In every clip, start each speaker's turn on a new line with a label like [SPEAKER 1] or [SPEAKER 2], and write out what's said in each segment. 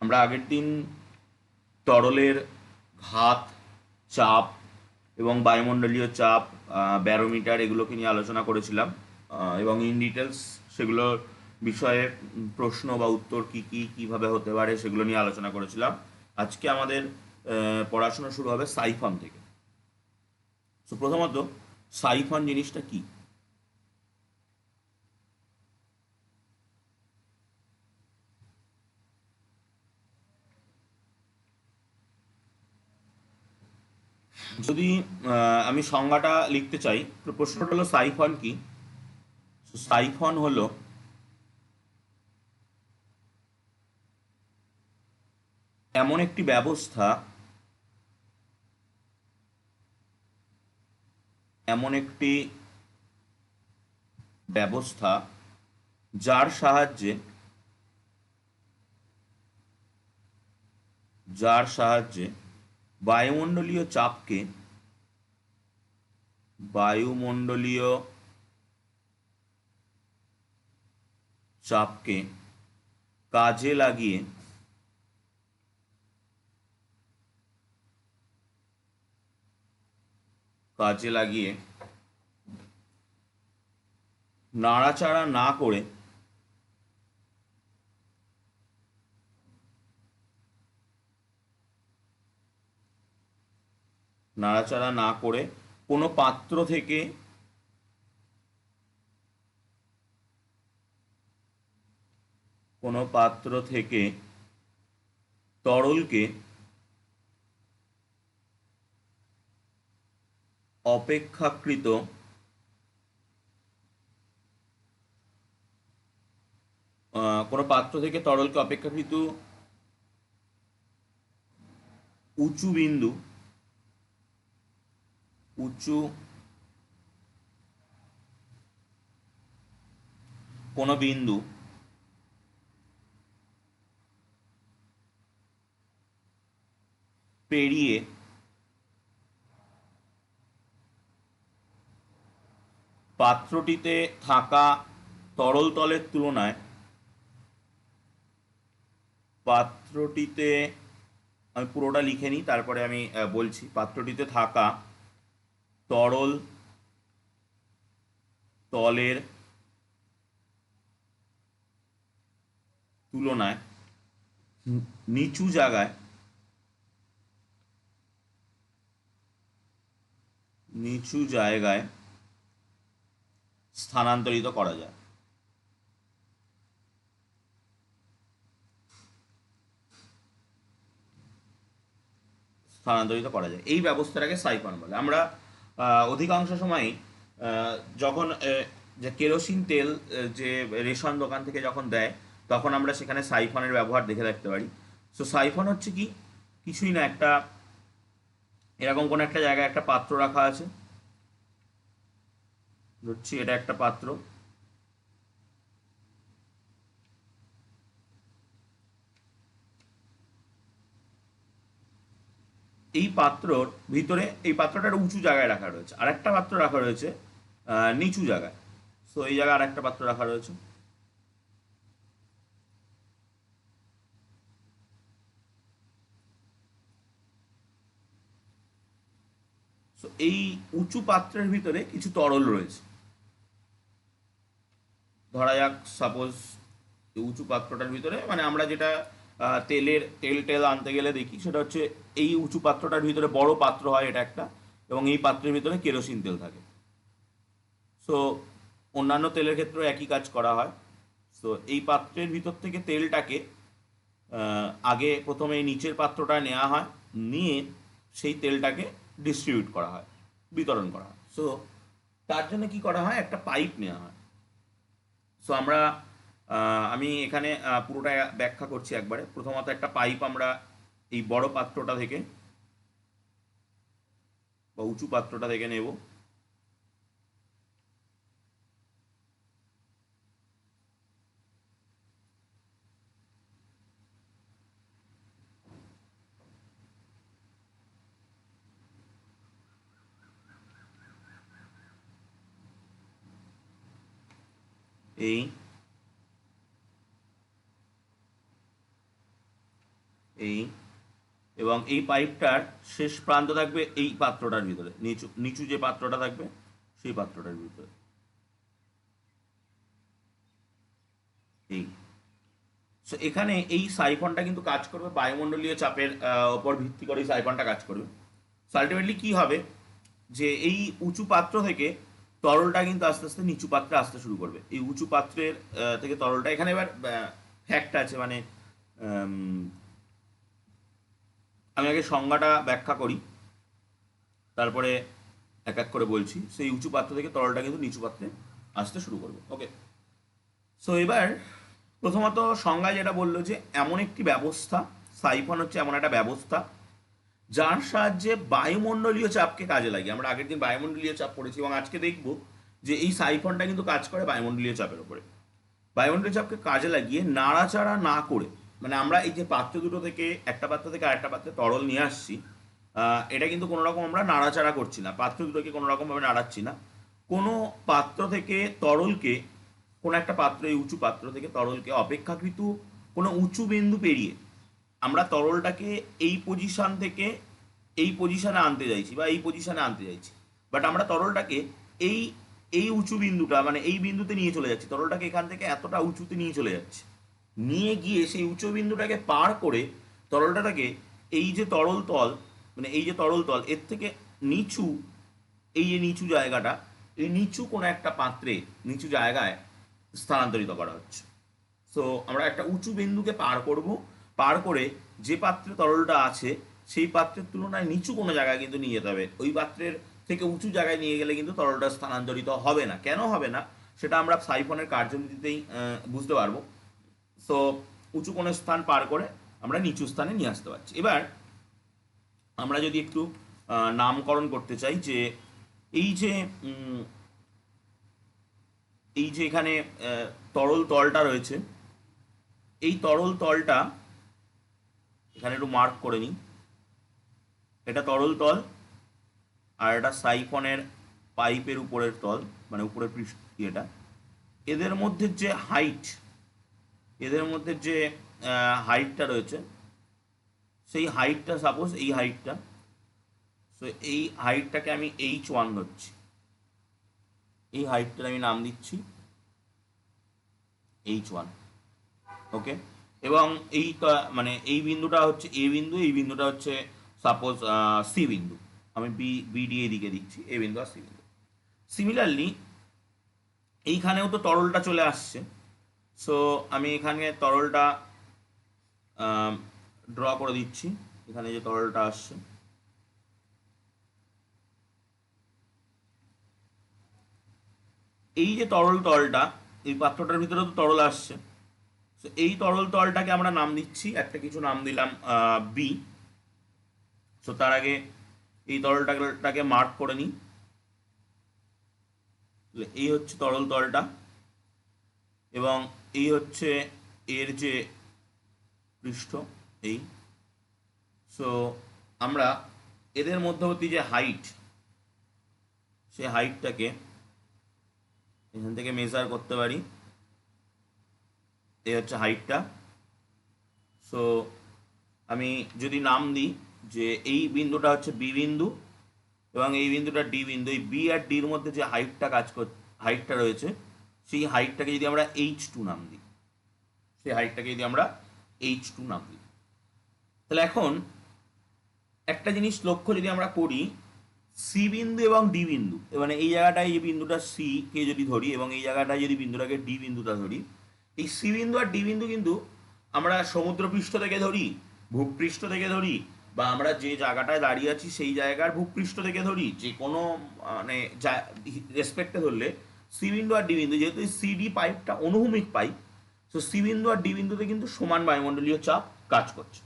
[SPEAKER 1] আমরা আগের দিন তরলের ঘাত, চাপ এবং বায়ুমণ্ডলীয় চাপ, ব্যারোমিটার এগুলোকে নিয়ে আলোচনা করেছিলাম, এবং ইন ডিটেলস সেগুলোর বিষয়ে প্রশ্ন বা উত্তর কি কি কিভাবে হতে পারে সেগুলো নিয়ে আলোচনা করেছিলাম। আজকে আমাদের পড়াশোনা শুরু হবে সাইফন থেকে। তো প্রথমত, সাইফন জিনিসটা কি? যদি আমি সংজ্ঞাটা লিখতে চাই, তো প্রশ্নটা হলো সাইফন কি। সাইফন হলো এমন একটি ব্যবস্থা, এমন একটি ব্যবস্থা যার সাহায্যে যার সাহায্যে বায়ুমণ্ডলীয় চাপকে বায়ুমণ্ডলীয় চাপকে কাজে লাগিয়ে কাজে লাগিয়ে নাড়াচাড়া না করে নাড়াচাড়া না করে কোনো পাত্র থেকে কোনো পাত্র থেকে তরলকে অপেক্ষাকৃত কোনো পাত্র থেকে তরলকে অপেক্ষাকৃত উঁচু বিন্দু উঁচু কোনো বিন্দু পেরিয়ে পাত্রটিতে থাকা তরল তলের তুলনায় পাত্রটিতে, আমি পুরোটা লিখে নিই তারপরে আমি বলছি। পাত্রটিতে থাকা তরল তলের তুলনায় নিচু জায়গায় নিচু জায়গায় স্থানান্তরিত করা যায়। এই ব্যবস্থাটাকে সাইফন বলে। আমরা অধিকাংশ সময়ই যখন যে কেরোসিন তেল যে রেশন দোকান থেকে যখন দেয়, তখন আমরা সেখানে সাইফনের ব্যবহার দেখে রাখতে পারি। সো সাইফন হচ্ছে কি, কিছুই না, একটা এরকম কোনো একটা জায়গায় একটা পাত্র রাখা আছে, ধরছি এটা একটা পাত্র। এই পাত্রর ভিতরে, এই পাত্রটা একটা উঁচু জায়গায় রাখা রয়েছে, আর একটা পাত্র রাখা রয়েছে নিচু জায়গায়। সো এই জায়গায় আর একটা পাত্র রাখা রয়েছে। সো এই উঁচু পাত্রের ভিতরে কিছু তরল রয়েছে। ধরা যাক, সাপোজ উঁচু পাত্রটার ভিতরে, মানে আমরা যেটা তেল টেল আনতে গেলে দেখি, সেটা হচ্ছে এই উঁচু পাত্রটার ভিতরে বড় পাত্র হয় এটা একটা, এবং এই পাত্রের ভিতরে কেরোসিন তেল থাকে। সো অন্যান্য তেলের ক্ষেত্রেও একই কাজ করা হয়। সো এই পাত্রের ভিতর থেকে তেলটাকে আগে প্রথমে এই নিচের পাত্রটা নেওয়া হয়, নিয়ে সেই তেলটাকে ডিস্ট্রিবিউট করা হয়, বিতরণ করা হয়। সো তার জন্য কি করা হয়, একটা পাইপ নেওয়া হয়। সো আমরা আমি এখানে পুরোটা ব্যাখ্যা করছি একবারে। প্রথমত একটা পাইপ আমরা এই বড় পাত্রটা থেকে বা উঁচু পাত্রটা থেকে নেব। এই এই, এবং এই পাইপটার শেষ প্রান্ত থাকবে এই পাত্রটার ভিতরে, নিচু নিচু যে পাত্রটা থাকবে সেই পাত্রটার ভিতরে। এই, সো এখানে এই সাইফনটা কিন্তু কাজ করবে বায়ুমণ্ডলীয় চাপের ওপর ভিত্তি করে এই সাইফনটা কাজ করবে। সো আলটিমেটলি কী হবে, যে এই উঁচু পাত্র থেকে তরলটা কিন্তু আস্তে আস্তে নিচু পাত্রে আসতে শুরু করবে। এই উঁচু পাত্রের থেকে তরলটা, এখানে এবার ফ্যাক্ট আছে, মানে আমি আগে সংজ্ঞাটা ব্যাখ্যা করি, তারপরে এক এক করে বলছি। সেই উঁচু পাত্র থেকে তরলটা কিন্তু নিচু পাত্রে আসতে শুরু করবে। ওকে, সো এবার প্রথমত সংজ্ঞায় যেটা বললো যে এমন একটি ব্যবস্থা, সাইফন হচ্ছে এমন একটা ব্যবস্থা যার সাহায্যে বায়ুমণ্ডলীয় চাপকে কাজে লাগিয়ে, আমরা আগের দিন বায়ুমণ্ডলীয় চাপ পড়েছি এবং আজকে দেখব যে এই সাইফনটা কিন্তু কাজ করে বায়ুমণ্ডলীয় চাপের উপরে। বায়ুমণ্ডলীয় চাপকে কাজে লাগিয়ে নাড়াচাড়া না করে, মানে আমরা এই যে পাত্র দুটো থেকে, একটা পাত্র থেকে আরেকটা পাত্রে তরল নিয়ে আসছি, এটা কিন্তু কোনো রকম আমরা নাড়াচাড়া করছি না, পাত্র দুটোকে কোনো রকমভাবে নাড়াচ্ছি না। কোনো পাত্র থেকে তরলকে, কোনো একটা পাত্র, এই উঁচু পাত্র থেকে তরলকে অপেক্ষাকৃত কোনো উঁচু বিন্দু পেরিয়ে আমরা তরলটাকে এই পজিশন থেকে এই পজিশনে আনতে চাইছি বা এই পজিশনে আনতে চাইছি, বাট আমরা তরলটাকে এই এই উঁচু বিন্দুটা, মানে এই বিন্দুতে নিয়ে চলে যাচ্ছি, তরলটাকে এখান থেকে এতটা উঁচুতে নিয়ে চলে যাচ্ছি, নিয়ে গিয়ে সেই উঁচু বিন্দুটাকে পার করে তরলটাকে এই যে তরল তল, মানে এই যে তরল তল এর থেকে নিচু, এই যে নিচু জায়গাটা, এই নিচু কোনো একটা পাত্রে, নিচু জায়গায় স্থানান্তরিত করা হচ্ছে। সো আমরা একটা উঁচু বিন্দুকে পার করব, পার করে যে পাত্রে তরলটা আছে সেই পাত্রের তুলনায় নিচু কোনো জায়গায় কিন্তু নিয়ে যেতে হবে। ওই পাত্রের থেকে উঁচু জায়গায় নিয়ে গেলে কিন্তু তরলটা স্থানান্তরিত হবে না। কেন হবে না সেটা আমরা সাইফনের কার্যনীতিতেই বুঝতে পারবো। সো উঁচু কোনো স্থান পার করে আমরা নিচু স্থানে নিয়ে আসতে পারছি। এবার আমরা যদি একটু নামকরণ করতে চাই, যে এই যে এই যে এখানে তরল তলটা রয়েছে, এই তরল তলটা এখানে একটু মার্ক করে নিই, এটা তরল তল আর এটা সাইফনের পাইপের উপরের তল, মানে উপরের পৃষ্ঠ এটা। এদের মধ্যে যে হাইট, এদের মধ্যে যে হাইটটা রয়েছে, সেই হাইটটা সাপোজ এই হাইটটা, সো এই হাইটটাকে আমি H1 ধরছি, এই হাইটটার আমি নাম দিচ্ছি H1। ওকে, এবং এই মানে এই বিন্দুটা হচ্ছে এ বিন্দু, এই বিন্দুটা হচ্ছে সাপোজ সি বিন্দু, আমি বিডি এদিকে দিচ্ছি, এ বিন্দু আর সি বিন্দু। সিমিলারলি এইখানেও তো তরলটা চলে আসছে, সো আমি এখানে তরলটা ড্র করে দিচ্ছি, এখানে যে তরলটা আসছে, এই যে তরল তলটা, এই পাত্রটার ভিতরে তো তরল আসছে, তো এই তরল তলটাকে আমরা নাম দিচ্ছি, একটা কিছু নাম দিলাম বি। সো তার আগে এই তরলটাকে মার্ক করে নিই, এই হচ্ছে তরল তলটা এবং এই হচ্ছে এর যে পৃষ্ঠ, এই। সো আমরা এদের মধ্যবর্তী যে হাইট, সেই হাইটটাকে এখান থেকে মেজার করতে পারি, এই হচ্ছে হাইটটা। সো আমি যদি নাম দিই যে এই বিন্দুটা হচ্ছে বি বিন্দু এবং এই বিন্দুটা ডি বিন্দু, এই বি আর ডির মধ্যে যে হাইটটা রয়েছে, সেই হাইটটাকে যদি আমরা H2 নাম দিই, সেই হাইটটাকে যদি আমরা H2 নাম দিই, তাহলে এখন একটা জিনিস লক্ষ্য যদি আমরা করি, সি বিন্দু এবং ডি বিন্দু, মানে এই জায়গাটায় এই বিন্দুটা সি কে যদি ধরি এবং এই জায়গাটায় যদি বিন্দুটাকে ডি বিন্দুটা ধরি, এই সি বিন্দু আর ডি বিন্দু কিন্তু আমরা সমুদ্রপৃষ্ঠ থেকে ধরি, ভূপৃষ্ঠ থেকে ধরি, বা আমরা যে জায়গাটায় দাঁড়িয়ে আছি সেই জায়গার ভূপৃষ্ঠ থেকে ধরি, যে কোনো মানে রেসপেক্টে ধরলে সি বিন্দু আর ডি বিন্দু, যেহেতু এই সিডি পাইপটা অনুভূমিক পাইপ, তো সি বিন্দু আর ডি বিন্দুতে কিন্তু সমান বায়ুমণ্ডলীয় চাপ কাজ করছে।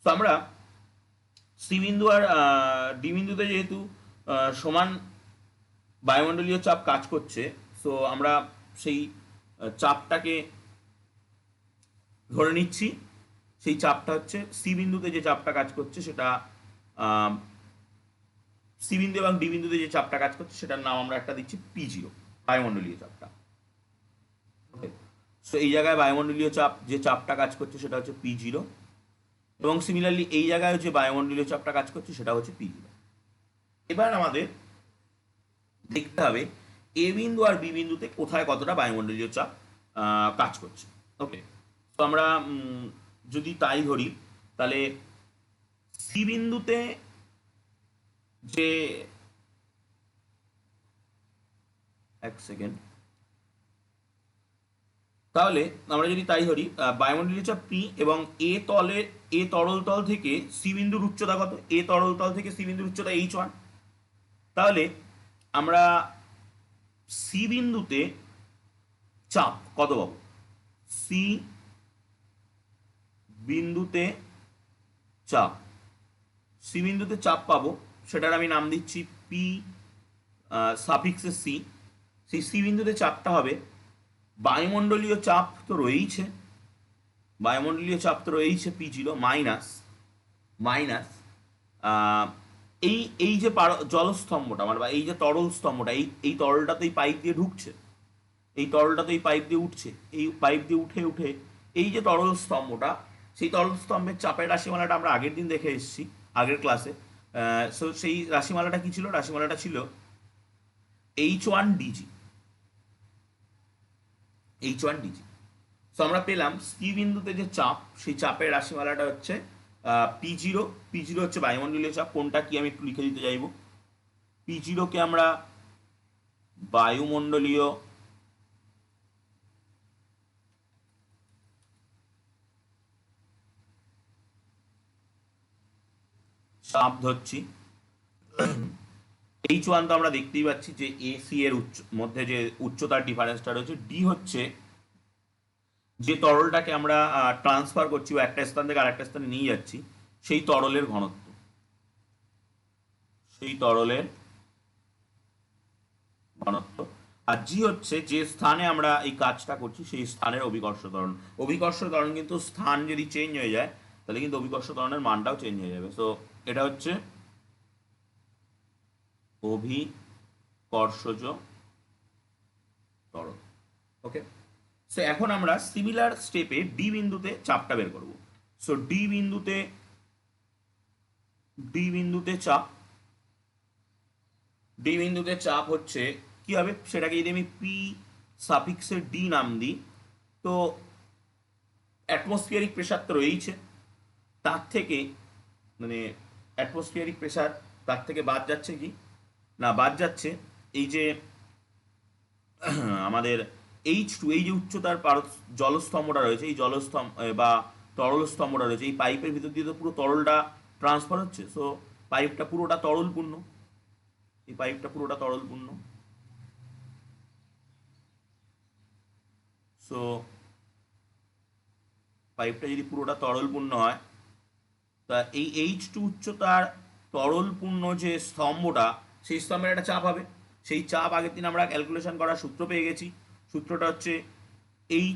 [SPEAKER 1] তো আমরা সি বিন্দু আর ডি বিন্দুতে যেহেতু সমান বায়ুমণ্ডলীয় চাপ কাজ করছে, সো আমরা সেই চাপটাকে ধরে নিচ্ছি, সেই চাপটা হচ্ছে সি বিন্দুতে যে চাপটা কাজ করছে সেটা, সি বিন্দু এবং ডি বিন্দুতে যে চাপটা কাজ করছে সেটার নাম আমরা একটা দিচ্ছি P0, বায়ুমণ্ডলীয় চাপটা। ওকে, সো এই জায়গায় বায়ুমণ্ডলীয় চাপ, যে চাপটা কাজ করছে সেটা হচ্ছে P0 এবং সিমিলারলি এই জায়গায় যে বায়ুমণ্ডলীয় চাপটা কাজ করছে সেটা হচ্ছে P0। এবার আমাদের দেখতে হবে এ বিন্দু আর বি বিন্দুতে কোথায় কতটা বায়ুমণ্ডলীয় চাপ কাজ করছে। ওকে, তো আমরা যদি তাই ধরি তাহলে সি বিন্দুতে যে এক সেকেন্ড, তাহলে আমরা যদি তাই ধরি বায়ুমণ্ডলীয় চাপ পি এবং এ তরল তল থেকে সি বিন্দুর উচ্চতা কত, এ তরল তল থেকে সি বিন্দুর উচ্চতা H1। তাহলে আমরা সি বিন্দুতে চাপ কত পাবো, সি বিন্দুতে চাপ, সি বিন্দুতে চাপ পাবো, সেটার আমি নাম দিচ্ছি পি সাফিক্সে সি। সেই সি বিন্দুতে চাপটা হবে, বায়ুমণ্ডলীয় চাপ তো রয়েইছে, বায়ুমণ্ডলীয় চাপ তো রয়েইছে P0 মাইনাস মাইনাস এই এই যে জলস্তম্ভটা আমার, বা এই যে তরল স্তম্ভটা, এই তরলটা তো এই পাইপ দিয়ে ঢুকছে, এই তরলটা তো এই পাইপ দিয়ে উঠছে, এই পাইপ দিয়ে উঠে উঠে এই যে তরল স্তম্ভটা, সেই তরল স্তম্ভের চাপের রাশিমালাটা আমরা আগের দিন দেখে এসেছি আগের ক্লাসে। সো সেই রাশিমালাটা কি ছিল, রাশিমালাটা ছিল H1 dg, H1 dg। So আমরা পেলাম সি বিন্দুতে যে চাপ, সেই চাপের রাশিমালাটা হচ্ছে P0। P0 হচ্ছে বায়ুমণ্ডলীয় চাপ, কোনটা কি আমি একটু লিখে দিতে চাইব। P0 কে আমরা বায়ুমণ্ডলীয় চাপ ধরছি। H1 তো আমরা দেখতেই পাচ্ছি যে এসি এর মধ্যে যে উচ্চতার ডিফারেন্সটা রয়েছে। ডি হচ্ছে যে তরলটাকে আমরা ট্রান্সফার করছি বা একটা স্থান থেকে আরেকটা স্থানে নিয়ে যাচ্ছি, সেই তরলের ঘনত্ব, সেই তরলের ঘনত্ব। আর জি হচ্ছে যে স্থানে আমরা এই কাজটা করছি সেই স্থানের অভিকর্ষ ত্বরণ। অভিকর্ষ ত্বরণ কিন্তু স্থান যদি চেঞ্জ হয়ে যায় তাহলে কিন্তু অভিকর্ষ ত্বরণের মানটাও চেঞ্জ হয়ে যাবে। সো এটা হচ্ছে অভিকর্ষজ ত্বরণ। ওকে, সো এখন আমরা সিমিলার স্টেপে ডি বিন্দুতে চাপটা বের করব। সো ডি বিন্দুতে চাপ হচ্ছে কি হবে, সেটাকে যদি আমি পি সাফিক্সের ডি নাম দিই, তো অ্যাটমসফিয়ারিক প্রেশার তো রয়েইছে, তার থেকে মানে অ্যাটমসফিয়ারিক প্রেশার তার থেকে বাদ যাচ্ছে কি না, বাদ যাচ্ছে এই যে আমাদের H2, এই যে উচ্চতার জলস্তম্ভটা রয়েছে, এই জলস্তম্ভ বা তরল স্তম্ভটা রয়েছে, এই পাইপের ভিতর দিয়ে তো পুরো তরলটা ট্রান্সফার হচ্ছে। সো পাইপটা পুরোটা তরলপূর্ণ, এই পাইপটা পুরোটা তরলপূর্ণ। সো পাইপটা যদি পুরোটা তরলপূর্ণ হয়, তা এই H2 উচ্চতার তরলপূর্ণ যে স্তম্ভটা, সেই স্তম্ভের একটা চাপ হবে। সেই চাপ আগের দিন আমরা ক্যালকুলেশন করার সূত্র পেয়ে গেছি, সূত্রটা হচ্ছে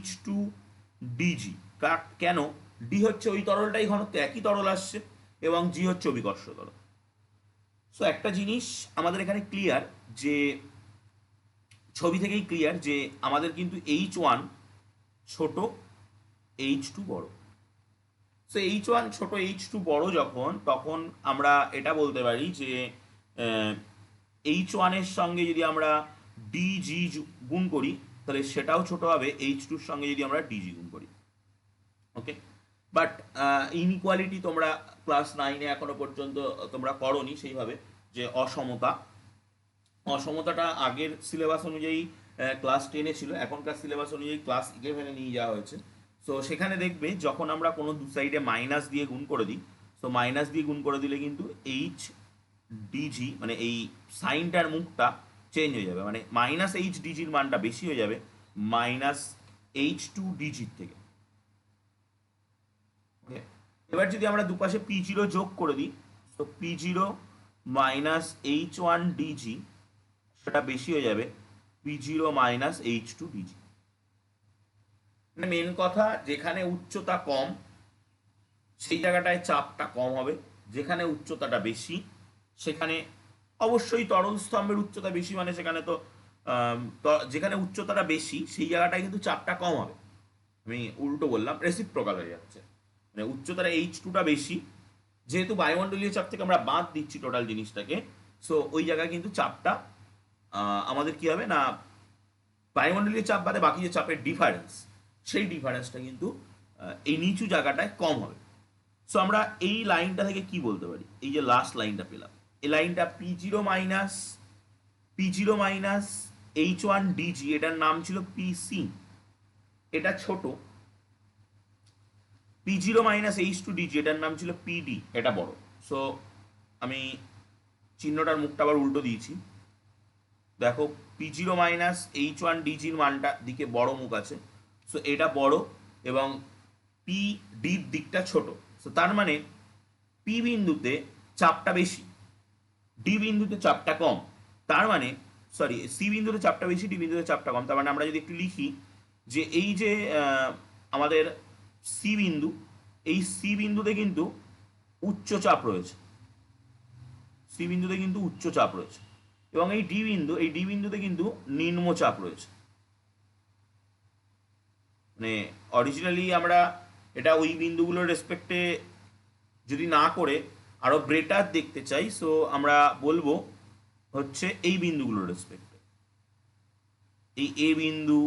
[SPEAKER 1] H2 dg। কেন, ডি হচ্ছে ওই তরলটাই ঘনত্ব, একই তরল আসছে, এবং জি হচ্ছে অভিকর্ষ ত্বরণ। সো একটা জিনিস আমাদের এখানে ক্লিয়ার, যে ছবি থেকেই ক্লিয়ার যে আমাদের কিন্তু H1 ছোট, H2 বড়। সো H1 ছোট, H2 বড় যখন, তখন আমরা এটা বলতে পারি যে H1 এর সঙ্গে যদি আমরা ডিজি গুণ করি তাহলে সেটাও ছোট হবে H2 এর সঙ্গে যদি আমরা ডিজি গুণ করি। ওকে, বাট ইনইকুয়ালিটি তোমরা ক্লাস 9-এ এখনো পর্যন্ত তোমরা করোনি সেইভাবে, যে অসমতাটা আগের সিলেবাস অনুযায়ী ক্লাস 10-এ ছিল, এখনকার সিলেবাস অনুযায়ী ক্লাস 11-এ নিয়ে যাওয়া হয়েছে। সো সেখানে দেখবে যখন আমরা কোনো দু সাইডে মাইনাস দিয়ে গুণ করে দিই, সো মাইনাস দিয়ে গুণ করে দিলে কিন্তু এইচ ডিজি মানে এই সাইনটার মুখটা চেঞ্জ হয়ে যাবে, মানে মাইনাস এইচ ডিজির মানটা বেশি হয়ে যাবে মাইনাস H2 ডিজির থেকে। ওকে, এবার যদি আমরা দুপাশে P0 যোগ করে দিই, তো P0 মাইনাস H1 ডিজি সেটা বেশি হয়ে যাবে P0 মাইনাস H2 ডিজি। মানে মেন কথা, যেখানে উচ্চতা কম সেই জায়গাটায় চাপটা কম হবে, যেখানে উচ্চতাটা বেশি সেখানে অবশ্যই তরল স্তম্ভের উচ্চতা বেশি, মানে সেখানে তো যেখানে উচ্চতাটা বেশি সেই জায়গাটায় কিন্তু চাপটা কম হবে। আমি উল্টো বললাম, রেসিপ্রোকাল হয়ে যাচ্ছে। মানে উচ্চতার H2টা বেশি, যেহেতু বায়ুমণ্ডলীয় চাপ থেকে আমরা বাদ দিচ্ছি টোটাল জিনিসটাকে, সো ওই জায়গায় কিন্তু চাপটা আমাদের কি হবে না, বায়ুমণ্ডলীয় চাপ বাদে বাকি যে চাপের ডিফারেন্স, সেই ডিফারেন্সটা কিন্তু এই নিচু জায়গাটায় কম হবে। সো আমরা এই লাইনটা থেকে কি বলতে পারি, এই যে লাস্ট লাইনটা পেলাম, এই লাইনটা P zero minus H1 DG, এটার নাম ছিল পিসি, এটা ছোট। P0 - H2 DG, এটার নাম ছিল পিডি, এটা বড়। সো আমি চিহ্নটার মুখটা আবার উল্টো দিয়েছি, দেখো P0 - H1 DGর মানটা দিকে বড় মুখ আছে, সো এটা বড় এবং পিডির দিকটা ছোট। সো তার মানে পি বিন্দুতে চাপটা বেশি, ডি বিন্দুতে চাপটা কম। তার মানে সরি, সি বিন্দুতে চাপটা বেশি, ডি বিন্দুতে চাপটা কম। তার মানে আমরা যদি একটু লিখি যে এই যে আমাদের সি বিন্দু, এই সি বিন্দুতে কিন্তু উচ্চ চাপ রয়েছে, সি বিন্দুতে কিন্তু উচ্চ চাপ রয়েছে, এবং এই ডি বিন্দুতে কিন্তু নিম্ন চাপ রয়েছে। মানে অরিজিনালি আমরা এটা ওই বিন্দুগুলোর রেসপেক্টে যদি না করে আরো বেটার দেখতে চাই, সো আমরা বলবো হচ্ছে এই বিন্দুগুলোর রেসপেক্টে, এই এ বিন্দু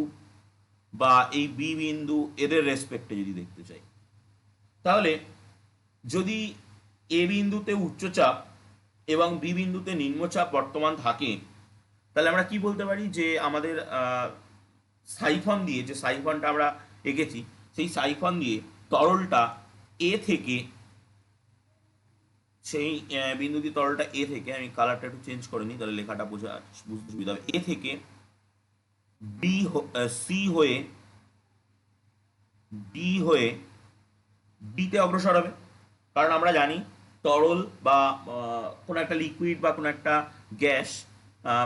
[SPEAKER 1] বা এই বি বিন্দু, এদের রেসপেক্টে যদি দেখতে চাই, তাহলে যদি এ বিন্দুতে উচ্চচাপ এবং বি বিন্দুতে নিম্নচাপ বর্তমান থাকে, তাহলে আমরা কি বলতে পারি যে আমাদের সাইফন দিয়ে, যে সাইফনটা আমরা এঁকেছি, সেই সাইফন দিয়ে তরলটা এ থেকে, সেই বিন্দু দিয়ে তরলটা এ থেকে, আমি কালারটা একটু চেঞ্জ করে নিই তাহলে লেখাটা বুঝতে সুবিধা হবে, এ থেকে বি সি হয়ে ডি হয়ে ডিতে অগ্রসর হবে। কারণ আমরা জানি তরল বা কোনো একটা লিকুইড বা কোনো একটা গ্যাস,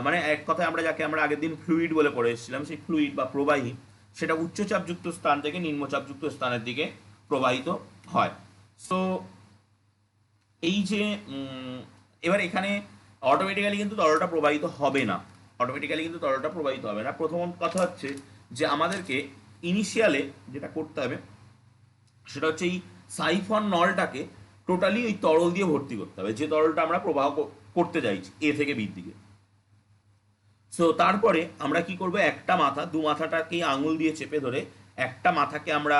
[SPEAKER 1] মানে এক কথায় আমরা যাকে আমরা আগের দিন ফ্লুইড বলে পড়ে এসেছিলাম, সেই ফ্লুইড বা প্রবাহী, সেটা উচ্চচাপযুক্ত স্থান থেকে নিম্নচাপযুক্ত স্থানের দিকে প্রবাহিত হয়। সো এই যে এবার এখানে অটোমেটিক্যালি কিন্তু তরলটা প্রবাহিত হবে না, প্রথম কথা হচ্ছে যে আমাদেরকে ইনিশিয়ালে যেটা করতে হবে সেটা হচ্ছে এই সাইফন নলটাকে টোটালি ওই তরল দিয়ে ভর্তি করতে হবে, যে তরলটা আমরা প্রবাহ করতে চাইছি এ থেকে বির দিকে। সো তারপরে আমরা কি করব, একটা মাথা, দু মাথাটাকে আঙুল দিয়ে চেপে ধরে একটা মাথাকে আমরা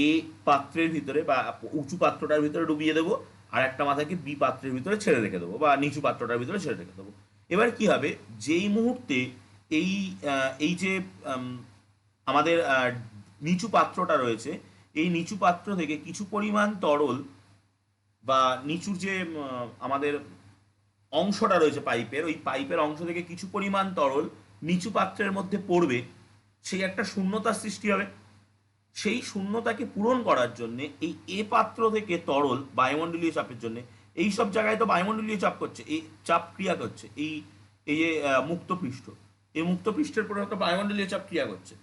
[SPEAKER 1] এ পাত্রের ভিতরে বা উঁচু পাত্রটার ভিতরে ডুবিয়ে দেবো, আর একটা মাথাকে বি পাত্রের ভিতরে ছেড়ে রেখে দেবো বা নিচু পাত্রটার ভিতরে ছেড়ে রেখে দেবো। এবার কি হবে, যেই মুহূর্তে এই এই যে আমাদের নিচু পাত্রটা রয়েছে, এই নিচু পাত্র থেকে কিছু পরিমাণ তরল বা নিচুর যে আমাদের অংশটা রয়েছে পাইপের, ওই পাইপের অংশ থেকে কিছু পরিমাণ তরল নিচু পাত্রের মধ্যে পড়বে, সেই একটা শূন্যতার সৃষ্টি হবে। সেই শূন্যতাকে পূরণ করার জন্য এই এ পাত্র থেকে তরল বায়ুমণ্ডলীয় চাপের জন্য, এই সব জায়গায় তো বায়ুমণ্ডলীয় চাপ করছে, এই চাপ ক্রিয়া করছে, এই এই যে মুক্ত পৃষ্ঠ, এই মুক্ত পৃষ্ঠের পরে একটা বায়ুমণ্ডলীয় চাপ ক্রিয়া করছে,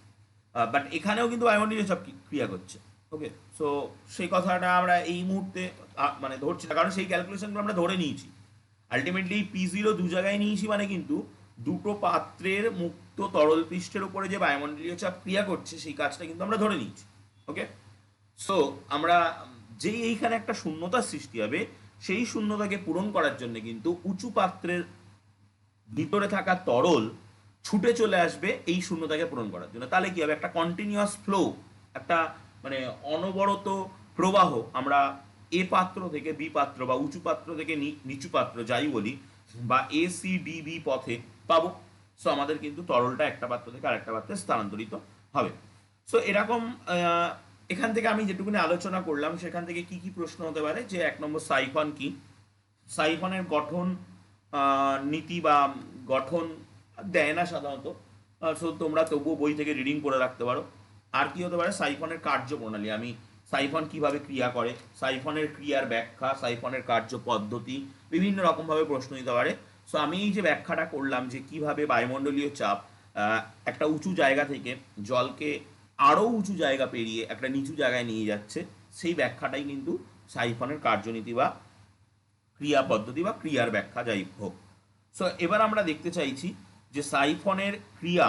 [SPEAKER 1] বাট এখানেও কিন্তু বায়ুমণ্ডলীয় চাপ ক্রিয়া করছে। ওকে, সো সেই কথাটা আমরা এই মুহূর্তে মানে ধরছি না, কারণ সেই ক্যালকুলেশনগুলো আমরা ধরে নিয়েছি। আলটিমেটলি P0 দু জায়গায় নিয়েছি, মানে কিন্তু দুটো পাত্রের মুক্ত তরল পৃষ্ঠের উপরে যে বায়ুমণ্ডলীয় চাপ ক্রিয়া করছে, সেই কাজটা কিন্তু আমরা ধরে নিয়েছি। ওকে, সো আমরা যেই এইখানে একটা শূন্যতার সৃষ্টি হবে, সেই শূন্যতাকে পূরণ করার জন্য কিন্তু উঁচু পাত্রের ভিতরে থাকা তরল ছুটে চলে আসবে এই শূন্যতাকে পূরণ করার জন্য। তাহলে কি হবে, একটা কন্টিনিউয়াস ফ্লো, একটা মানে অনবরত প্রবাহ আমরা এ পাত্র থেকে বি পাত্র বা উঁচু পাত্র থেকে নিচু পাত্র যাই বলি, বা এ সি ডি বি পথে পাবো। সো আমাদের কিন্তু তরলটা একটা পাত্র থেকে আরেকটা পাত্রে স্থানান্তরিত হবে। সো এরকম এখান থেকে আমি যেটুকুনি আলোচনা করলাম, সেখান থেকে কি কি প্রশ্ন হতে পারে, যে এক নম্বর সাইফন কি, সাইফনের গঠন নীতি বা গঠন দেয় না সাধারণত, সো তোমরা তবুও বই থেকে রিডিং করে রাখতে পারো। আর কি হতে পারে, সাইফনের কার্যপ্রণালী, আমি সাইফন কিভাবে ক্রিয়া করে, সাইফনের ক্রিয়ার ব্যাখ্যা, সাইফনের কার্য পদ্ধতি, বিভিন্ন রকমভাবে প্রশ্ন দিতে পারে। সো আমি এই যে ব্যাখ্যাটা করলাম যে কিভাবে বায়ুমণ্ডলীয় চাপ একটা উঁচু জায়গা থেকে জলকে আরও উঁচু জায়গা পেরিয়ে একটা নিচু জায়গায় নিয়ে যাচ্ছে, সেই ব্যাখ্যাটাই কিন্তু সাইফনের কার্যনীতি বা ক্রিয়া পদ্ধতি বা ক্রিয়ার ব্যাখ্যা যাই হোক। সো এবার আমরা দেখতে চাইছি যে সাইফনের ক্রিয়া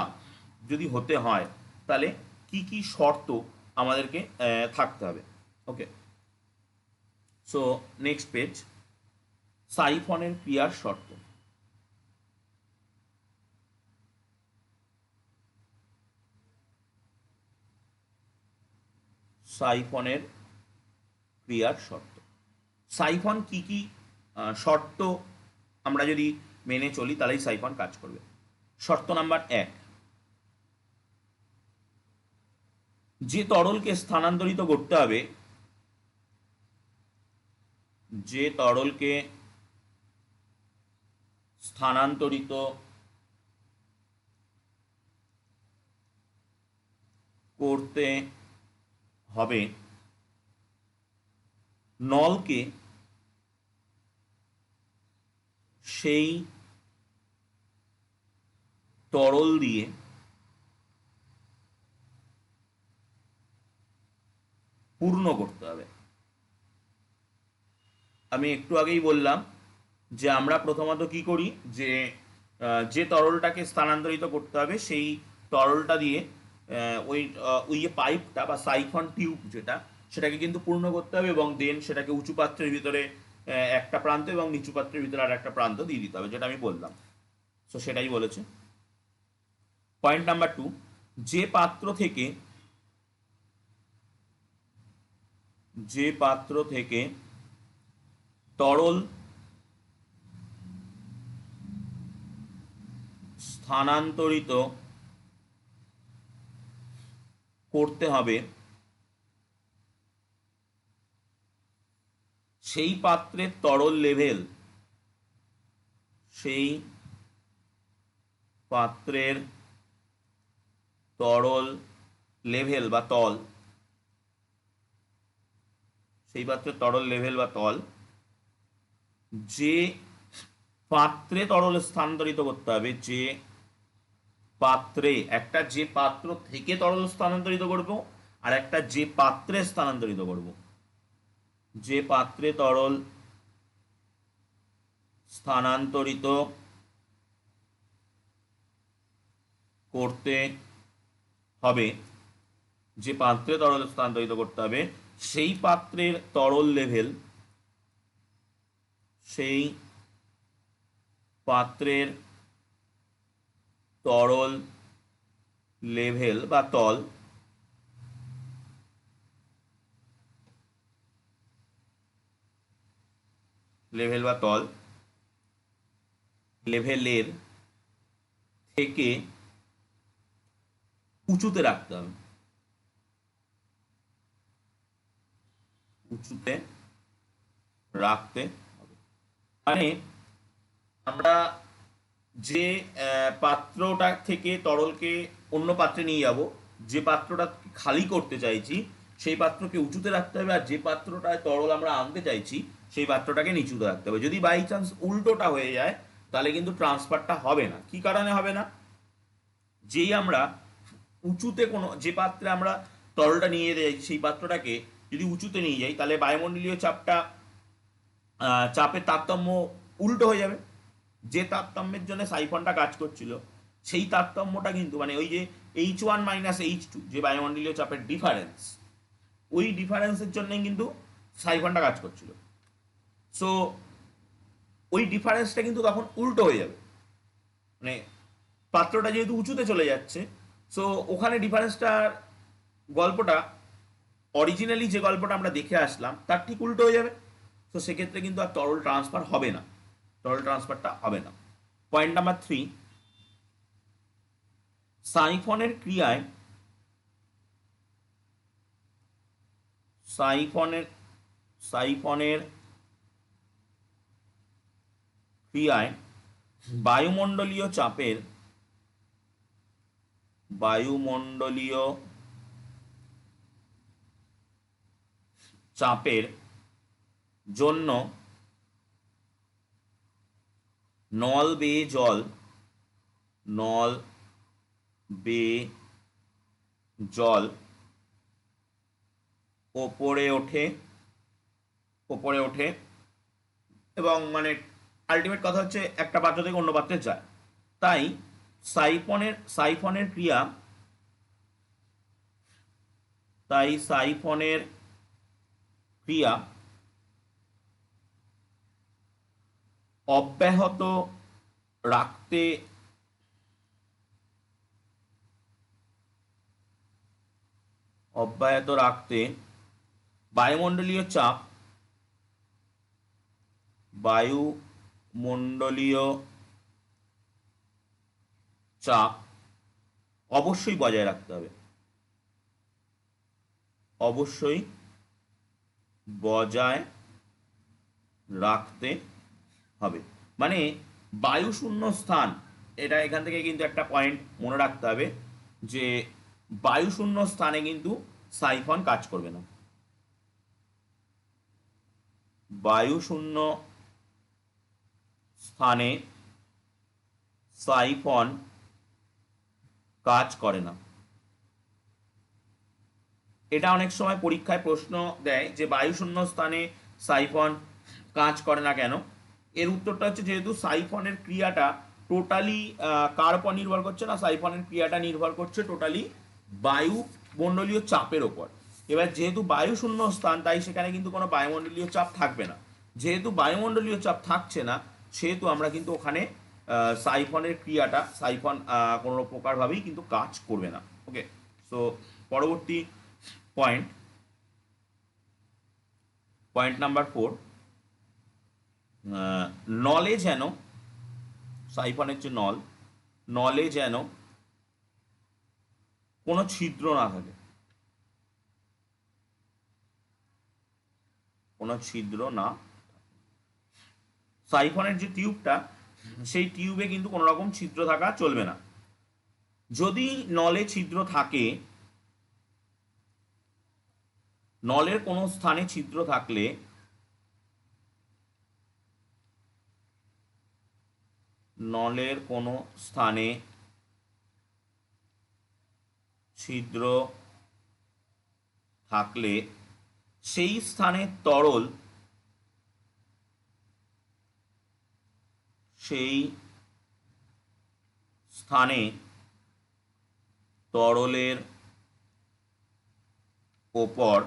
[SPEAKER 1] যদি হতে হয় তাহলে কি কি শর্ত আমাদেরকে থাকতে হবে। ওকে, সো নেক্সট পেজ, সাইফনের ক্রিয়ার শর্ত। সাইফনের ক্রিয়ার শর্ত। সাইফন কি কি শর্ত আমরা যদি মেনে চলি তাহলেই সাইফন কাজ করবে। শর্ত নাম্বার 1, যে তরলকে স্থানান্তরিত করতে হবে, যে তরলকে স্থানান্তরিত করতে হবে নলকে সেই তরল দিয়ে পূর্ণ করতে হবে। আমি একটু আগেই বললাম যে আমরা প্রথমত কি করি, যে যে তরলটাকে স্থানান্তরিত করতে হবে সেই তরলটা দিয়ে ওই যে পাইপটা বা সাইফন টিউব যেটা, সেটাকে কিন্তু পূর্ণ করতে হবে এবং দেন সেটাকে উঁচু পাত্রের ভিতরে একটা প্রান্ত এবং নিচু পাত্রের ভিতরে আর একটা প্রান্ত দিয়ে দিতে হবে, যেটা আমি বললাম। তো সেটাই বলেছে। পয়েন্ট নাম্বার 2, যে পাত্র থেকে তরল স্থানান্তরিত করতে হবে সেই পাত্রের তরল লেভেল, সেই পাত্রের তরল লেভেল বা তল, সেই পাত্রের তরল লেভেল বা তল, যে পাত্রে তরল স্থানান্তরিত করতে হবে, যে পাত্রে, একটা যে পাত্র থেকে তরল স্থানান্তরিত করব আর একটা যে পাত্রে স্থানান্তরিত করব, যে পাত্রে তরল স্থানান্তরিত করতে হবে, যে পাত্রে তরল স্থানান্তরিত করতে হবে সেই পাত্রের তরল লেভেল, সেই পাত্রের তরল লেভেল বা তল, লেভেল বা তল, লেভেলের থেকে উঁচুতে রাখতে হবে, উঁচুতে রাখতে হবে। মানে আমরা যে পাত্রটা থেকে তরলকে অন্য পাত্রে নিয়ে যাব, যে পাত্রটা খালি করতে চাইছি সেই পাত্রকে উঁচুতে রাখতে হবে, আর যে পাত্রটায় তরল আমরা আনতে চাইছি সেই পাত্রটাকে নিচুতে রাখতে হবে। যদি বাই চান্স উল্টোটা হয়ে যায় তাহলে কিন্তু ট্রান্সফারটা হবে না। কি কারণে হবে না? যেই আমরা উঁচুতে কোনো, যে পাত্রে আমরা তরলটা নিয়ে যাই সেই পাত্রটাকে যদি উঁচুতে নিয়ে যাই তাহলে বায়ুমণ্ডলীয় চাপের তারতম্য উল্টো হয়ে যাবে। যে তারতম্যের জন্য সাইফনটা কাজ করছিল সেই তারতম্যটা কিন্তু, মানে ওই যে H1 - H2 যে বায়ুমণ্ডলীয় চাপের ডিফারেন্স, ওই ডিফারেন্সের জন্যই কিন্তু সাইফনটা কাজ করছিল। সো ওই ডিফারেন্সটা কিন্তু তখন উল্টো হয়ে যাবে, মানে পাত্রটা যেহেতু উঁচুতে চলে যাচ্ছে, সো ওখানে ডিফারেন্সটার গল্পটা, অরিজিনালি যে গল্পটা আমরা দেখে আসলাম তার ঠিক উল্টো হয়ে যাবে। তো সেক্ষেত্রে কিন্তু আর তরল ট্রান্সফার হবে না, তরল ট্রান্সফারটা হবে না। পয়েন্ট নাম্বার 3, সাইফনের ক্রিয়ায়, সাইফনের সাইফনের ক্রিয়ায় বায়ুমণ্ডলীয় চাপের, বায়ুমণ্ডলীয় চাপের জন্য নল বেয়ে জল, নল বেয়ে জল ওপরে ওঠে, ওপরে ওঠে এবং মানে আলটিমেট কথা হচ্ছে একটা পাত্র থেকে অন্য পাত্রে যায়। তাই সাইফনের ক্রিয়া, তাই সাইফনের ক্রিয়া অব্যাহত রাখতে অব্যাহত রাখতে বায়ুমণ্ডলীয় চাপ বায়ুমণ্ডলীয় চাপ অবশ্যই বজায় রাখতে হবে, অবশ্যই বজায় রাখতে হবে। মানে বায়ু শূন্য স্থান, এটা এখান থেকে কিন্তু একটা পয়েন্ট মনে রাখতে হবে যে বায়ু শূন্য স্থানে কিন্তু সাইফন কাজ করবে না। বায়ু শূন্য স্থানে সাইফন কাজ করে না। এটা অনেক সময় পরীক্ষায় প্রশ্ন দেয় যে বায়ু শূন্য স্থানে সাইফন কাজ করে না কেন। এর উত্তরটা হচ্ছে যেহেতু সাইফনের ক্রিয়াটা টোটালি কার উপর নির্ভর করছে না, সাইফনের ক্রিয়াটা নির্ভর করছে টোটালি বায়ুমণ্ডলীয় চাপের ওপর। এবার যেহেতু বায়ু শূন্য স্থান, তাই সেখানে কিন্তু কোনো বায়ুমণ্ডলীয় চাপ থাকবে না। যেহেতু বায়ুমণ্ডলীয় চাপ থাকছে না, সেহেতু আমরা কিন্তু ওখানে সাইফনের ক্রিয়াটা, সাইফন কোনো প্রকারভাবেই কিন্তু কাজ করবে না। ওকে, সো পরবর্তী পয়েন্ট, পয়েন্ট নাম্বার 4, নলে যেন, সাইফনের যে নলে যেন কোনো ছিদ্র না থাকে, কোনো ছিদ্র না। সাইফনের যে টিউবটা, সেই টিউবে কিন্তু কোনো রকম ছিদ্র থাকা চলবে না। যদি নলে ছিদ্র থাকে, নলের কোনো স্থানে ছিদ্র থাকলে নলের কোনো স্থানে ছিদ্র থাকলে সেই স্থানে তরল, সেই স্থানে তরলের ওপর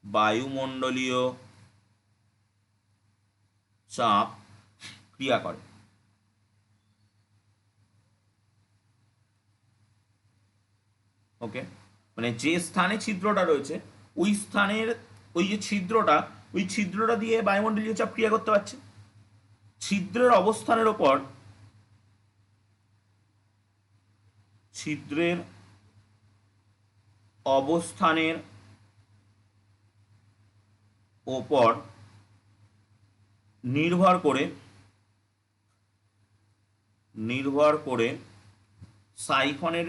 [SPEAKER 1] বায়ুমণ্ডলীয় চাপ ক্রিয়া করে। ওকে, মানে যে স্থানে ছিদ্রটা রয়েছে, ওই স্থানের ওই যে ছিদ্রটা, ওই ছিদ্রটা দিয়ে বায়ুমণ্ডলীয় চাপ ক্রিয়া করতে পারছে। ছিদ্রের অবস্থানের ওপর, ছিদ্রের অবস্থানের ওপর নির্ভর করে সাইফনের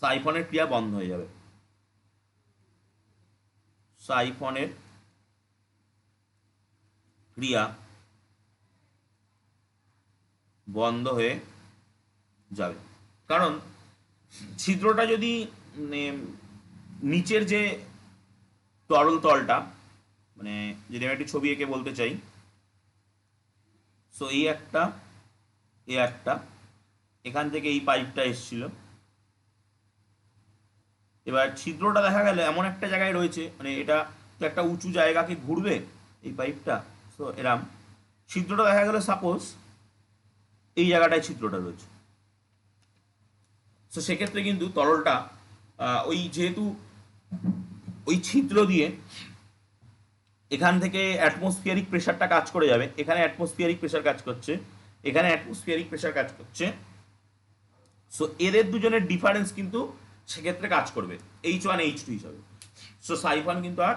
[SPEAKER 1] সাইফনের ক্রিয়া বন্ধ হয়ে যাবে, সাইফনের ক্রিয়া বন্ধ হয়ে যাবে। কারণ ছিদ্রটা যদি মানে নিচের যে তরল তলটা, মানে যদি আমি একটি ছবি এঁকে বলতে চাই, সো এই একটা, এই একটা, এখান থেকে এই পাইপটা এসছিল। এবার ছিদ্রটা দেখা গেল এমন একটা জায়গায় রয়েছে, মানে এটা তো একটা উঁচু জায়গাকে ঘুরবে এই পাইপটা, সো এরম ছিদ্রটা দেখা গেল সাপোজ এই জায়গাটায় ছিদ্রটা রয়েছে। সো সেক্ষেত্রে কিন্তু তরলটা ওই যেহেতু ওই ছিদ্র দিয়ে এখান থেকে অ্যাটমসফিয়ারিক প্রেশারটা কাজ করে যাবে, এখানে অ্যাটমসফিয়ারিক প্রেশার কাজ করছে, এখানে অ্যাটমসফিয়ারিক প্রেশার কাজ করছে। সো এদের দুজনের ডিফারেন্স কিন্তু সেক্ষেত্রে কাজ করবে H1H2 হিসাবে। সো সাইফন কিন্তু আর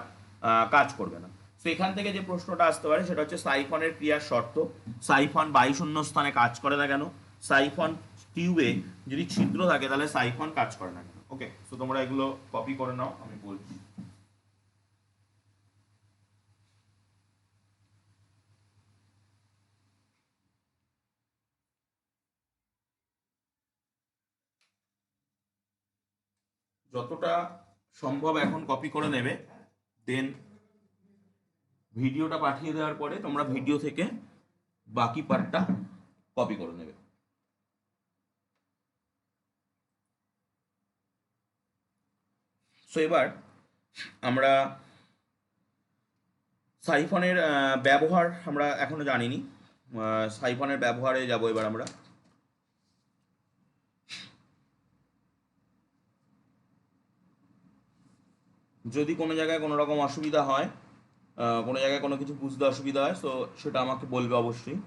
[SPEAKER 1] কাজ করবে না। সো এখান থেকে যে প্রশ্নটা আসতে পারে সেটা হচ্ছে সাইফনের ক্রিয়ার শর্ত। সাইফন বায়ুশূন্য স্থানে কাজ করে না কেন? সাইফন টিউবে যদি ছিদ্র থাকে তাহলে সাইফন কাজ করে না কেন? ওকে, সো তোমরা এগুলো কপি করে নাও, আমি বলছি। যতটা সম্ভব এখন কপি করে নেবে, দেন ভিডিওটা পাঠিয়ে দেওয়ার পরে তোমরা ভিডিও থেকে বাকি পার্টটা কপি করে নেবে। সো এবার আমরা সাইফনের ব্যবহার আমরা এখনো জানিনি। সাইফনের ব্যবহারে যাব এবার আমরা। যদি কোনো জায়গায় কোনো রকম অসুবিধা হয়, কোনো জায়গায় কোনো কিছু বুঝতে অসুবিধা হয়, তো সেটা আমাকে বলবে অবশ্যই।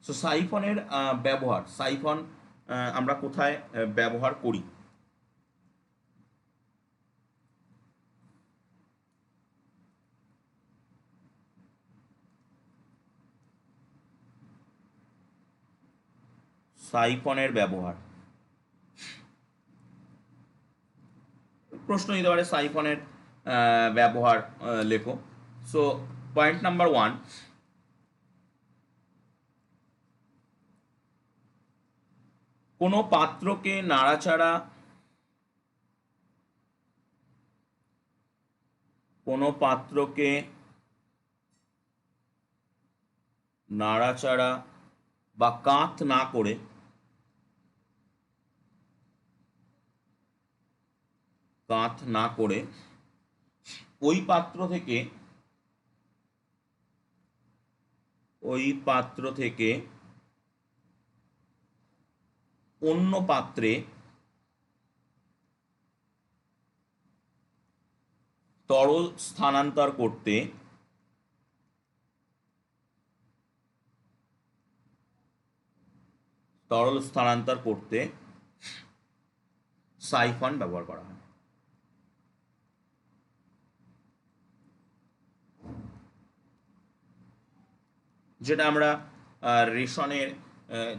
[SPEAKER 1] সো সাইফনের ব্যবহার, সাইফন আমরা কোথায় ব্যবহার করি? সাইফনের ব্যবহার, প্রশ্ন দিতে পারে সাইফনের ব্যবহার লেখো। সো পয়েন্ট নাম্বার 1, কোনো পাত্রকে নাড়াচাড়া, কোনো পাত্রকে নাড়াচাড়া বা কাত না করে, কাত না করে ওই পাত্র থেকে, ওই পাত্র থেকে অন্য পাত্রে তরল স্থানান্তর করতে, তরল স্থানান্তর করতে সাইফন ব্যবহার করা হয়। যেটা আমরা রেশনের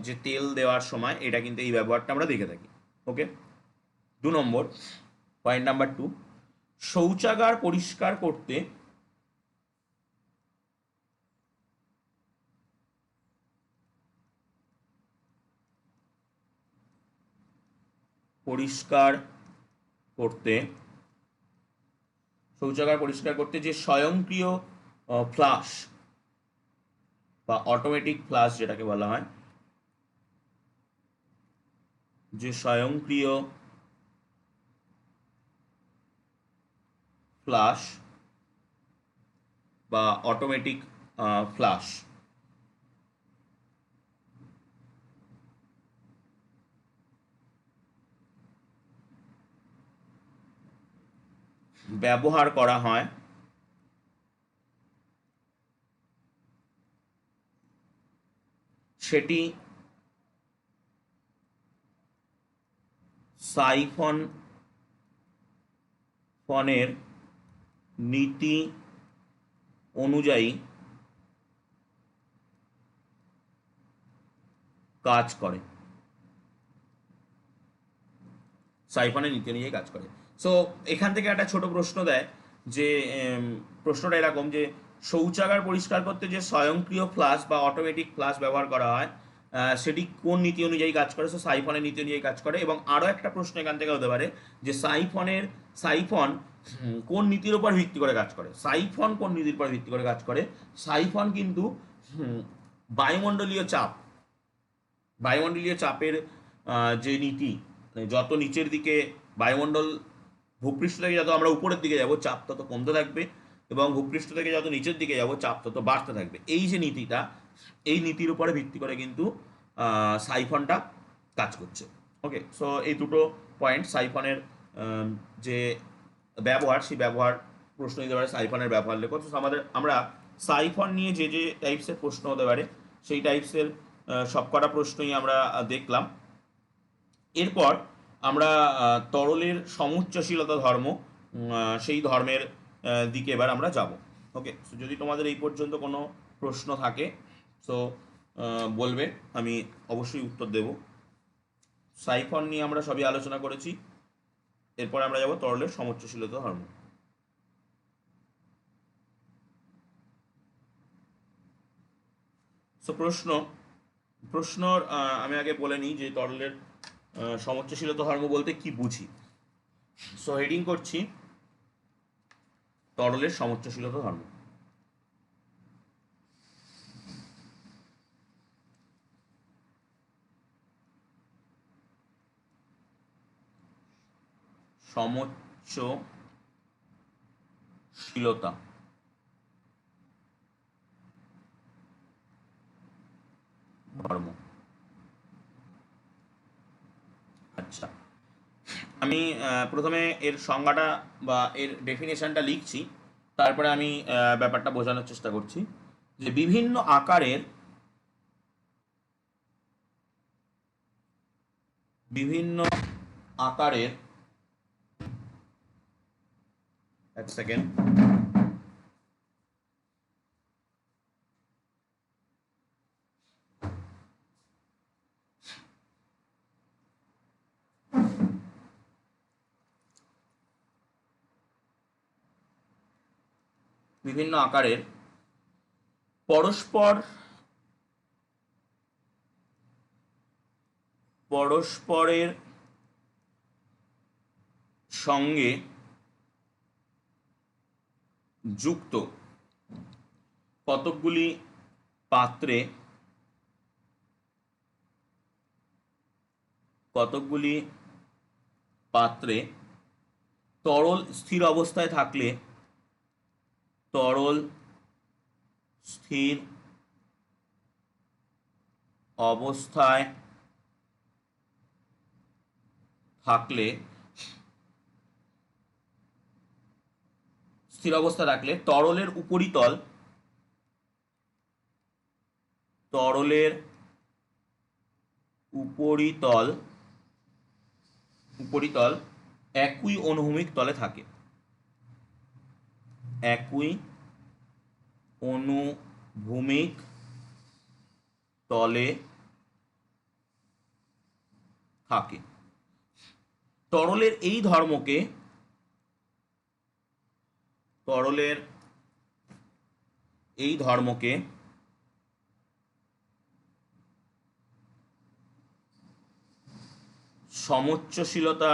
[SPEAKER 1] যে তেল দেওয়ার সময় এটা কিন্তু এই ব্যবহারটা আমরা দেখে থাকি। ওকে, 2 নম্বর, পয়েন্ট নাম্বার 2, শৌচাগার পরিষ্কার করতে, পরিষ্কার করতে, শৌচাগার পরিষ্কার করতে যে স্বয়ংক্রিয় ফ্লাশ বা অটোমেটিক ফ্লাশ যেটাকে বলা হয়, যে স্বয়ংক্রিয় ফ্লাশ বা অটোমেটিক ফ্লাশ ব্যবহার করা হয়, সেটি সাইফন ফনের নীতি অনুযায়ী কাজ করে, সাইফনের নীতি অনুযায়ী কাজ করে। সো এখান থেকে একটা ছোট প্রশ্ন দেয় যে প্রশ্নটা এরকম যে শৌচাগার পরিষ্কার করতে যে স্বয়ংক্রিয় ফ্লাশ বা অটোমেটিক ফ্লাশ ব্যবহার করা হয়, সেটি কোন নীতি অনুযায়ী কাজ করে? সো সাইফনের নীতি অনুযায়ী কাজ করে। এবং আরও একটা প্রশ্ন এখান থেকে হতে পারে যে সাইফন কোন নীতির উপর ভিত্তি করে কাজ করে? সাইফন কোন নীতির উপর ভিত্তি করে কাজ করে? সাইফন কিন্তু বায়ুমণ্ডলীয় চাপ, বায়ুমণ্ডলীয় চাপের যে নীতি, মানে যত নিচের দিকে বায়ুমণ্ডল, ভূপৃষ্ঠ থেকে যত আমরা উপরের দিকে যাব চাপ তত কমতে থাকবে, এবং ভূপৃষ্ঠ থেকে যত নিচের দিকে যাব চাপ তত বাড়তে থাকবে। এই যে নীতিটা, এই নীতির উপরে ভিত্তি করে কিন্তু সাইফনটা কাজ করছে। ওকে, সো এই দুটো পয়েন্ট সাইফনের যে ব্যবহার, সেই ব্যবহার প্রশ্ন দিতে পারে সাইফনের ব্যবহার লেখো। তো আমরা সাইফন নিয়ে যে যে টাইপসের প্রশ্ন হতে পারে সেই টাইপসের সবকটা প্রশ্নই আমরা দেখলাম। এরপর আমরা তরলের সমুচ্চশীলতা ধর্ম, সেই ধর্মের দিকে এবার আমরা যাব। ওকে, সো যদি তোমাদের এই পর্যন্ত কোনো প্রশ্ন থাকে সো বলবে, আমি অবশ্যই উত্তর দেব। সাইফন নিয়ে আমরা সবই আলোচনা করেছি, এরপর আমরা যাব তরলের সমুচ্চশীলতা ধর্ম। সো প্রশ্নর আমি আগে বলে নিই যে তরলের সমুচ্চশীলতা ধর্ম বলতে কি বুঝি। সো হেডিং করছি তরলের সমুচ্চশীলতা ধর্ম। সমুচ্চশীলতা ধর্ম। আচ্ছা, আমি প্রথমে এর সংজ্ঞাটা বা এর ডেফিনেশনটা লিখছি, তারপরে আমি ব্যাপারটা বোঝানোর চেষ্টা করছি যে বিভিন্ন আকারের এক সেকেন্ড, বিভিন্ন আকারের পরস্পরের সঙ্গে যুক্ত কতকগুলি পাত্রে তরল স্থির অবস্থায় থাকলে তরল স্থির অবস্থায় থাকলে তরলের উপরিতল একই অনুভূমিক তলে থাকে। একই অনুভূমিক তলে থাকে। তরলের এই ধর্মকে সমোচ্চশীলতা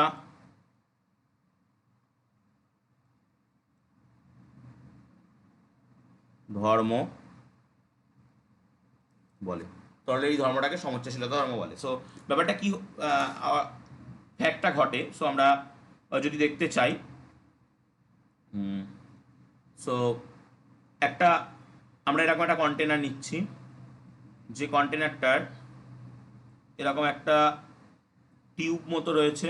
[SPEAKER 1] ধর্ম বলে। তরলের এই ধর্মটাকে সমোচ্চশীলতা ধর্ম বলে। সো ব্যাপারটা কি ফ্যাক্টটা ঘটে, সো আমরা যদি দেখতে চাই, সো আমরা এরকম একটা কন্টেনার নিচ্ছি, যে কন্টেনারটার এরকম একটা টিউব মতো রয়েছে।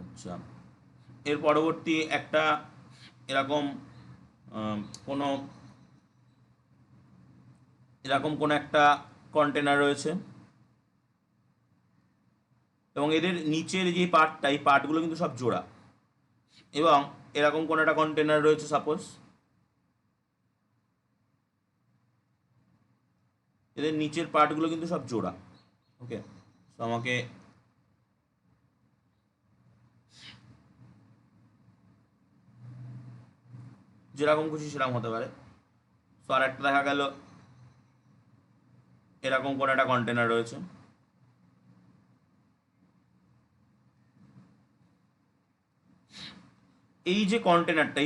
[SPEAKER 1] আচ্ছা, এর পরবর্তী একটা এরকম কোনো একটা কন্টেনার রয়েছে, এবং এদের নিচের যে পার্টটা, এই পার্টগুলো কিন্তু সব জোড়া। এবং এরকম কোনো একটা কন্টেনার রয়েছে, সাপোজ এদের নিচের পার্টগুলো কিন্তু সব জোড়া। ওকে, তো আমাকে যেরকম খুশি সেরকম হতে পারে। তো আর একটা দেখা গেল এরকম কোনো একটা কন্টেনার রয়েছে, এই যে কন্টেনারটা,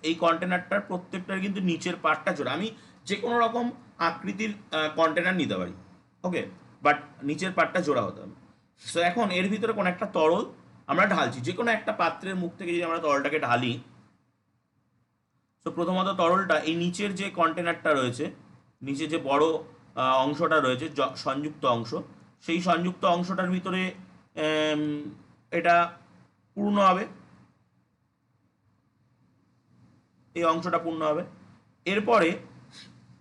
[SPEAKER 1] এই কন্টেনারটার প্রত্যেকটার কিন্তু নিচের পার্টটা জোড়া। আমি যে কোনো রকম আকৃতির কন্টেনার নিতে পারি, ওকে, বাট নিচের পার্টটা জোড়া হতে হবে। সো এখন এর ভিতরে কোনো একটা তরল আমরা ঢালছি, যে কোনো একটা পাত্রের মুখ থেকে যদি আমরা তরলটাকে ঢালি, তো প্রথমত তরলটা এই নিচের যে কন্টেনারটা রয়েছে, নিচে যে বড় অংশটা রয়েছে, সংযুক্ত অংশ, সেই সংযুক্ত অংশটার ভিতরে এটা পূর্ণ হবে, এই অংশটা পূর্ণ হবে। এরপরে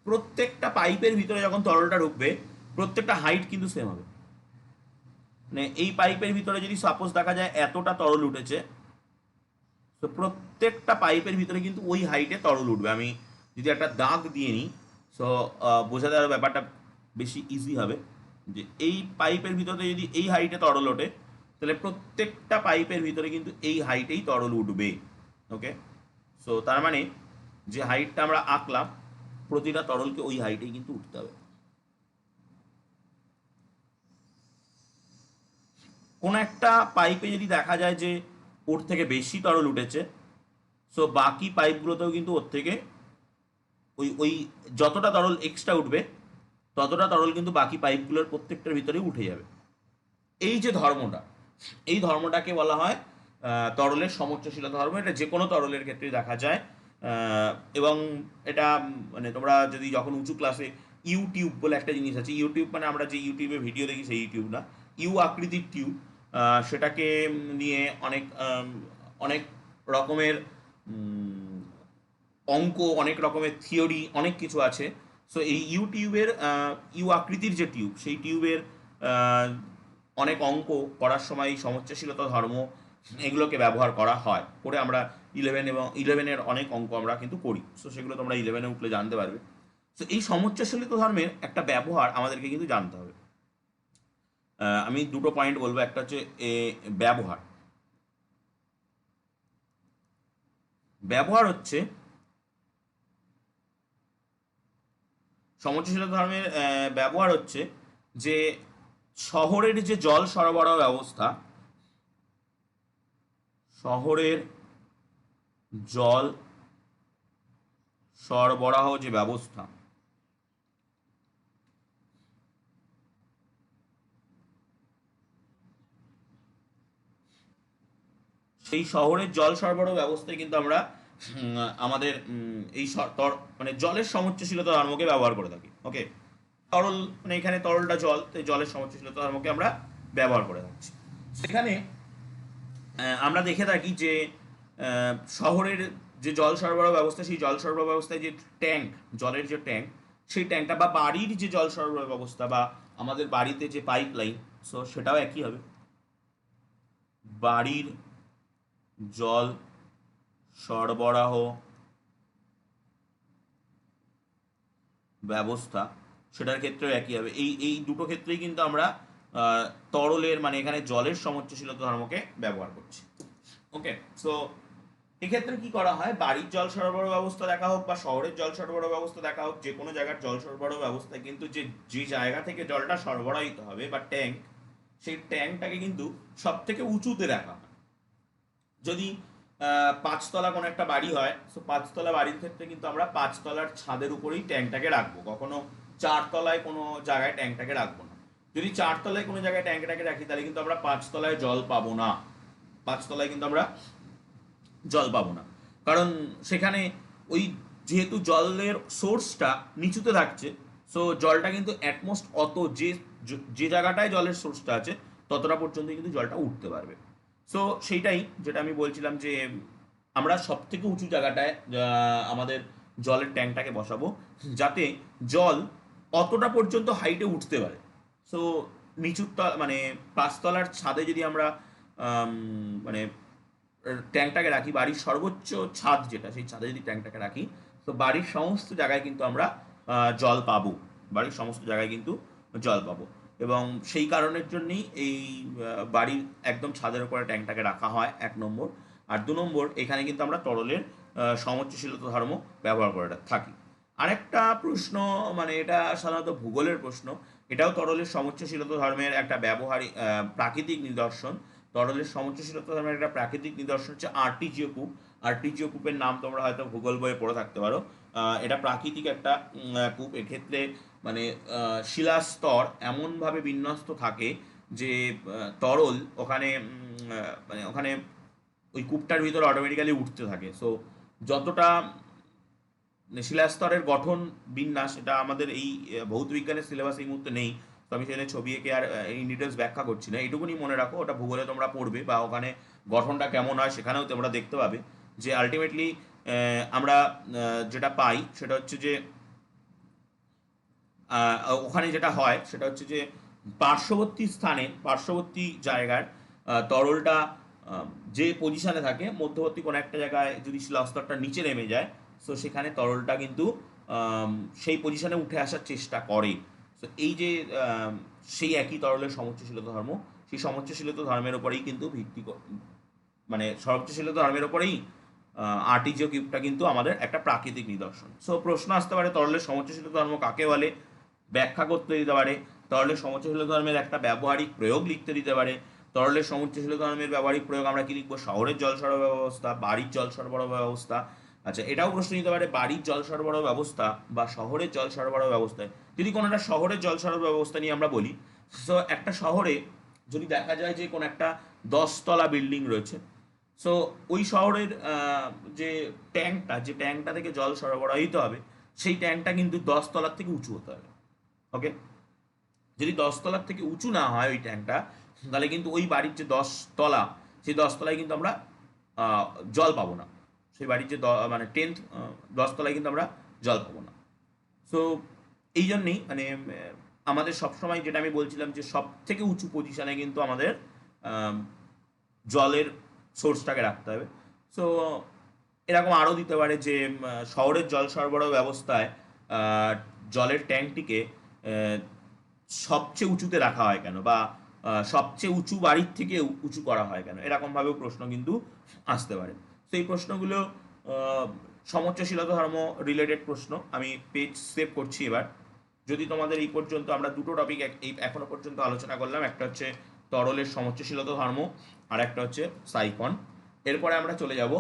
[SPEAKER 1] প্রত্যেকটা পাইপের ভিতরে যখন তরলটা ঢুকবে, প্রত্যেকটা হাইট কিন্তু সেম হবে। মানে এই পাইপের ভিতরে যদি সাপোজ দেখা যায় এতটা তরল উঠেছে, তো প্রত্যেকটা পাইপের ভিতরে কিন্তু ওই হাইটে তরল উঠবে। আমি যদি একটা দাগ দিয়ে নিই, সো বোঝাতে আরও ব্যাপারটা বেশি ইজি হবে, যে এই পাইপের ভিতরে যদি এই হাইটে তরল ওঠে, তাহলে প্রত্যেকটা পাইপের ভিতরে কিন্তু এই হাইটেই তরল উঠবে। ওকে, সো তার মানে যে হাইটটা আমরা আঁকলাম, প্রতিটা তরলকে ওই হাইটেই কিন্তু উঠতে হবে। কোনো একটা পাইপে যদি দেখা যায় যে ওর থেকে বেশি তরল উঠেছে, সো বাকি পাইপগুলোতেও কিন্তু ওর থেকে ওই ওই যতটা তরল এক্সট্রা উঠবে, ততটা তরল কিন্তু বাকি পাইপগুলোর প্রত্যেকটার ভিতরেই উঠে যাবে। এই যে ধর্মটা, এই ধর্মটাকে বলা হয় তরলের সমোচ্চশীলতা ধর্ম। এটা যে কোনো তরলের ক্ষেত্রে দেখা যায়। এবং এটা মানে তোমরা যদি যখন উঁচু ক্লাসে ইউটিউব বলে একটা জিনিস আছে। ইউটিউব মানে আমরা যে ইউটিউবে ভিডিও দেখি সেই ইউটিউব না, ইউ আকৃতির টিউব। সেটাকে নিয়ে অনেক রকমের উম, অঙ্ক, অনেক রকমের থিওরি, অনেক কিছু আছে। সো এই ইউটিউবের ইউ আকৃতির যে টিউব, সেই টিউবের আহ, অনেক অঙ্ক করার সময় এই সমচ্চাশীলতা ধর্ম এগুলোকে ব্যবহার করা হয়, করে আমরা 11 এবং 11-এর অনেক অঙ্ক আমরা কিন্তু করি। সো সেগুলো তোমরা 11-এ উঠলে জানতে পারবে। তো এই সমচ্চাশীলিত ধর্মের একটা ব্যবহার আমাদেরকে কিন্তু জানতে হবে। আমি দুটো পয়েন্ট বলবো, একটা হচ্ছে ব্যবহার। ব্যবহার হচ্ছে সমচ্চাশীলতা ধর্মের ব্যবহার হচ্ছে যে শহরের যে জল সরবরাহ ব্যবস্থা, শহরের জল সরবরাহ যে ব্যবস্থা, সেই শহরের জল সরবরাহ ব্যবস্থায় কিন্তু আমরা আমাদের এই মানে জলের সমচ্চাশীলতা ধর্মকে ব্যবহার করে থাকি। ওকে, তরল মানে এখানে তরলটা জল, তো জলের সমচ্চাশীলতা ধর্মকে আমরা ব্যবহার করে থাকছি। সেখানে আমরা দেখে থাকি যে শহরের যে জল সরবরাহ ব্যবস্থা, সেই জল সরবরাহ ব্যবস্থায় যে ট্যাঙ্ক, জলের যে ট্যাঙ্ক, সেই ট্যাঙ্কটা, বা বাড়ির যে জল সরবরাহ ব্যবস্থা, বা আমাদের বাড়িতে যে পাইপ লাইন, সো সেটাও একই হবে। বাড়ির জল সরবরাহ ব্যবস্থা, সেটার ক্ষেত্রেও একই হবে। এই এই দুটো ক্ষেত্রেই কিন্তু আমরা তরলের মানে এখানে জলের সমচ্চাশীলতা ধর্মকে ব্যবহার করছি। ওকে, সো এক্ষেত্রে কি করা হয়, বাড়ির জল সরবরাহ ব্যবস্থা দেখা হোক বা শহরের জল সরবরাহ ব্যবস্থা দেখা হোক, যে কোনো জায়গার জল সরবরাহ ব্যবস্থায় কিন্তু যে যে জায়গা থেকে জলটা সরবরাহিত হবে বা ট্যাঙ্ক, সেই ট্যাঙ্কটাকে কিন্তু সব থেকে উঁচুতে রাখা হয়। যদি পাঁচতলা কোনো একটা বাড়ি হয়, সো পাঁচতলা বাড়ির ক্ষেত্রে কিন্তু আমরা পাঁচতলার ছাদের উপরেই ট্যাঙ্কটাকে রাখবো, কখনো চারতলায় কোনো জায়গায় ট্যাঙ্কটাকে রাখবো না। যদি চারতলায় কোনো জায়গায় ট্যাঙ্কটাকে রাখি, তাহলে কিন্তু আমরা পাঁচতলায় জল পাবো না, পাঁচতলায় কিন্তু আমরা জল পাবো না। কারণ সেখানে ওই যেহেতু জলের সোর্সটা নিচুতে থাকছে, সো জলটা কিন্তু অ্যাটমোস্ট অত যে যে জায়গাটায় জলের সোর্সটা আছে ততটা পর্যন্ত কিন্তু জলটা উঠতে পারবে। সো সেইটাই যেটা আমি বলছিলাম, যে আমরা সব থেকে উঁচু জায়গাটায় আমাদের জলের ট্যাঙ্কটাকে বসাবো, যাতে জল অতটা পর্যন্ত হাইটে উঠতে পারে। সো নিচুর মানে পাঁচতলার ছাদে যদি আমরা মানে ট্যাঙ্কটাকে রাখি, বাড়ির সর্বোচ্চ ছাদ যেটা, সেই ছাদে যদি ট্যাঙ্কটাকে রাখি, তো বাড়ির সমস্ত জায়গায় কিন্তু আমরা জল পাবো, বাড়ির সমস্ত জায়গায় কিন্তু জল পাবো। এবং সেই কারণের জন্যই এই বাড়ির একদম ছাদের উপরে ট্যাঙ্কটাকে রাখা হয়, 1 নম্বর। আর 2 নম্বর, এখানে কিন্তু আমরা তরলের সমচ্চাশীলতা ধর্ম ব্যবহার করে থাকি। আরেকটা প্রশ্ন, মানে এটা সাধারণত ভূগোলের প্রশ্ন, এটাও তরলের সমচ্চাশীলতা ধর্মের একটা ব্যবহারিক প্রাকৃতিক নিদর্শন। তরলের সমচ্চাশীলতা ধর্মের একটা প্রাকৃতিক নিদর্শন হচ্ছে আর্টিজিও কূপ। আর্টিজিও কূপের নাম তোমরা হয়তো ভূগোল বইয়ে পড়ে থাকতে পারো। এটা প্রাকৃতিক একটা কূপ। এক্ষেত্রে মানে শিলাস্তর এমনভাবে বিন্যস্ত থাকে যে তরল ওখানে মানে ওখানে ওই কূপটার ভিতরে অটোমেটিক্যালি উঠতে থাকে। সো যতটা শিলাস্তরের গঠন বিন্যাস, এটা আমাদের এই ভৌত বিজ্ঞানের সিলেবাস এই মুহূর্তে নেই, তো আমি সেখানে ছবি এঁকে আর ইন ডিটেলস ব্যাখ্যা করছি না। এইটুকুনি মনে রাখো, ওটা ভূগোলে তোমরা পড়বে, বা ওখানে গঠনটা কেমন হয় সেখানেও তোমরা দেখতে পাবে, যে আলটিমেটলি আমরা যেটা পাই সেটা হচ্ছে যে ওখানে যেটা হয় সেটা হচ্ছে যে পার্শ্ববর্তী স্থানে, পার্শ্ববর্তী জায়গার তরলটা যে পজিশনে থাকে, মধ্যবর্তী কোনো একটা জায়গায় যদি শিলাস্তরটা নিচে নেমে যায়, সো সেখানে তরলটা কিন্তু সেই পজিশনে উঠে আসার চেষ্টা করে। সো এই যে সেই একই তরলের সমচ্চাশীলতা ধর্ম, সেই সমচ্চাশীলতা ধর্মের উপরেই কিন্তু মানে সমচ্চাশীলতা ধর্মের উপরেই আর্টিজিও কিউবটা কিন্তু আমাদের একটা প্রাকৃতিক নিদর্শন। সো প্রশ্ন আসতে পারে, তরলের সমচ্চাশীলতা ধর্ম কাকে বলে, ব্যাখ্যা করতে দিতে পারে, তরলের সমচ্চাশীলতা ধর্মের একটা ব্যবহারিক প্রয়োগ লিখতে দিতে পারে। তরলের সমচ্চাশীলতা ধর্মের ব্যবহারিক প্রয়োগ আমরা কি লিখবো, শহরের জল সরবরাহ ব্যবস্থা, বাড়ির জল সরবরাহ ব্যবস্থা। আচ্ছা, এটাও প্রশ্ন নিতে পারে, বাড়ির জল সরবরাহ ব্যবস্থা বা শহরের জল সরবরাহ ব্যবস্থায়, যদি কোনো একটা শহরের জল সরবরাহ ব্যবস্থা নিয়ে আমরা বলি, সো একটা শহরে যদি দেখা যায় যে কোনো একটা 10 তলা বিল্ডিং রয়েছে, সো ওই শহরের যে ট্যাঙ্কটা, যে ট্যাঙ্কটা থেকে জল সরবরাহিত হবে, সেই ট্যাঙ্কটা কিন্তু 10 তলার থেকে উঁচু হতে হবে। ওকে, যদি 10 তলার থেকে উঁচু না হয় ওই ট্যাঙ্কটা, তাহলে কিন্তু ওই বাড়ির যে 10 তলা, সেই 10 তলায় কিন্তু আমরা জল পাবো না। সেই বাড়ির যে মানে 10 তলায় কিন্তু আমরা জল পাবো না। সো এই জন্যেই মানে আমাদের সবসময় যেটা আমি বলছিলাম যে সব থেকে উঁচু পজিশনে কিন্তু আমাদের আম, জলের সোর্সটাকে রাখতে হবে। সো এরকম আরও দিতে পারে যে শহরের জল সরবরাহ ব্যবস্থায় আহ, জলের ট্যাঙ্কটিকে সবচেয়ে উঁচুতে রাখা হয় কেন, বা সবচেয়ে উঁচু বাড়ির থেকে উঁচু করা হয় কেন, এরকমভাবেও প্রশ্ন কিন্তু আসতে পারে। তো এই প্রশ্নগুলো আহ, সমুচ্চশীলতা ধর্ম রিলেটেড প্রশ্ন। আমি পেজ সেভ করছি এবার। যদি তোমাদের এই পর্যন্ত আমরা দুটো টপিক এই এখনো পর্যন্ত আলোচনা করলাম, একটা হচ্ছে তরলের সমুচ্চশীলতা ধর্ম, আর একটা হচ্ছে সাইফন। এরপরে আমরা চলে যাব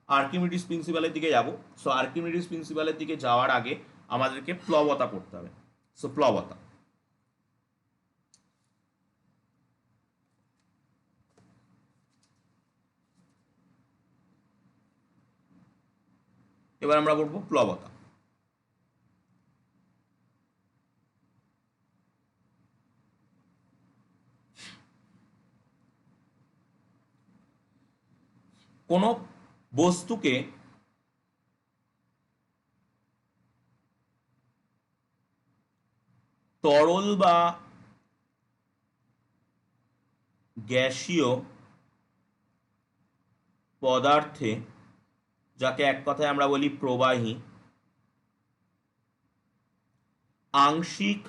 [SPEAKER 1] আর্কিমিডিস প্রিন্সিপালের দিকে যাব। সো আর্কিমিডিস প্রিন্সিপালের দিকে যাওয়ার আগে আমাদেরকে প্লবতা পড়তে হবে। সো প্লবতা, এবার আমরা পড়বো প্লবতা। কোনো বস্তুকে তরল বা গ্যাসীয় পদার্থে, যাকে এক কথায় আমরা বলি প্রবাহী, আংশিক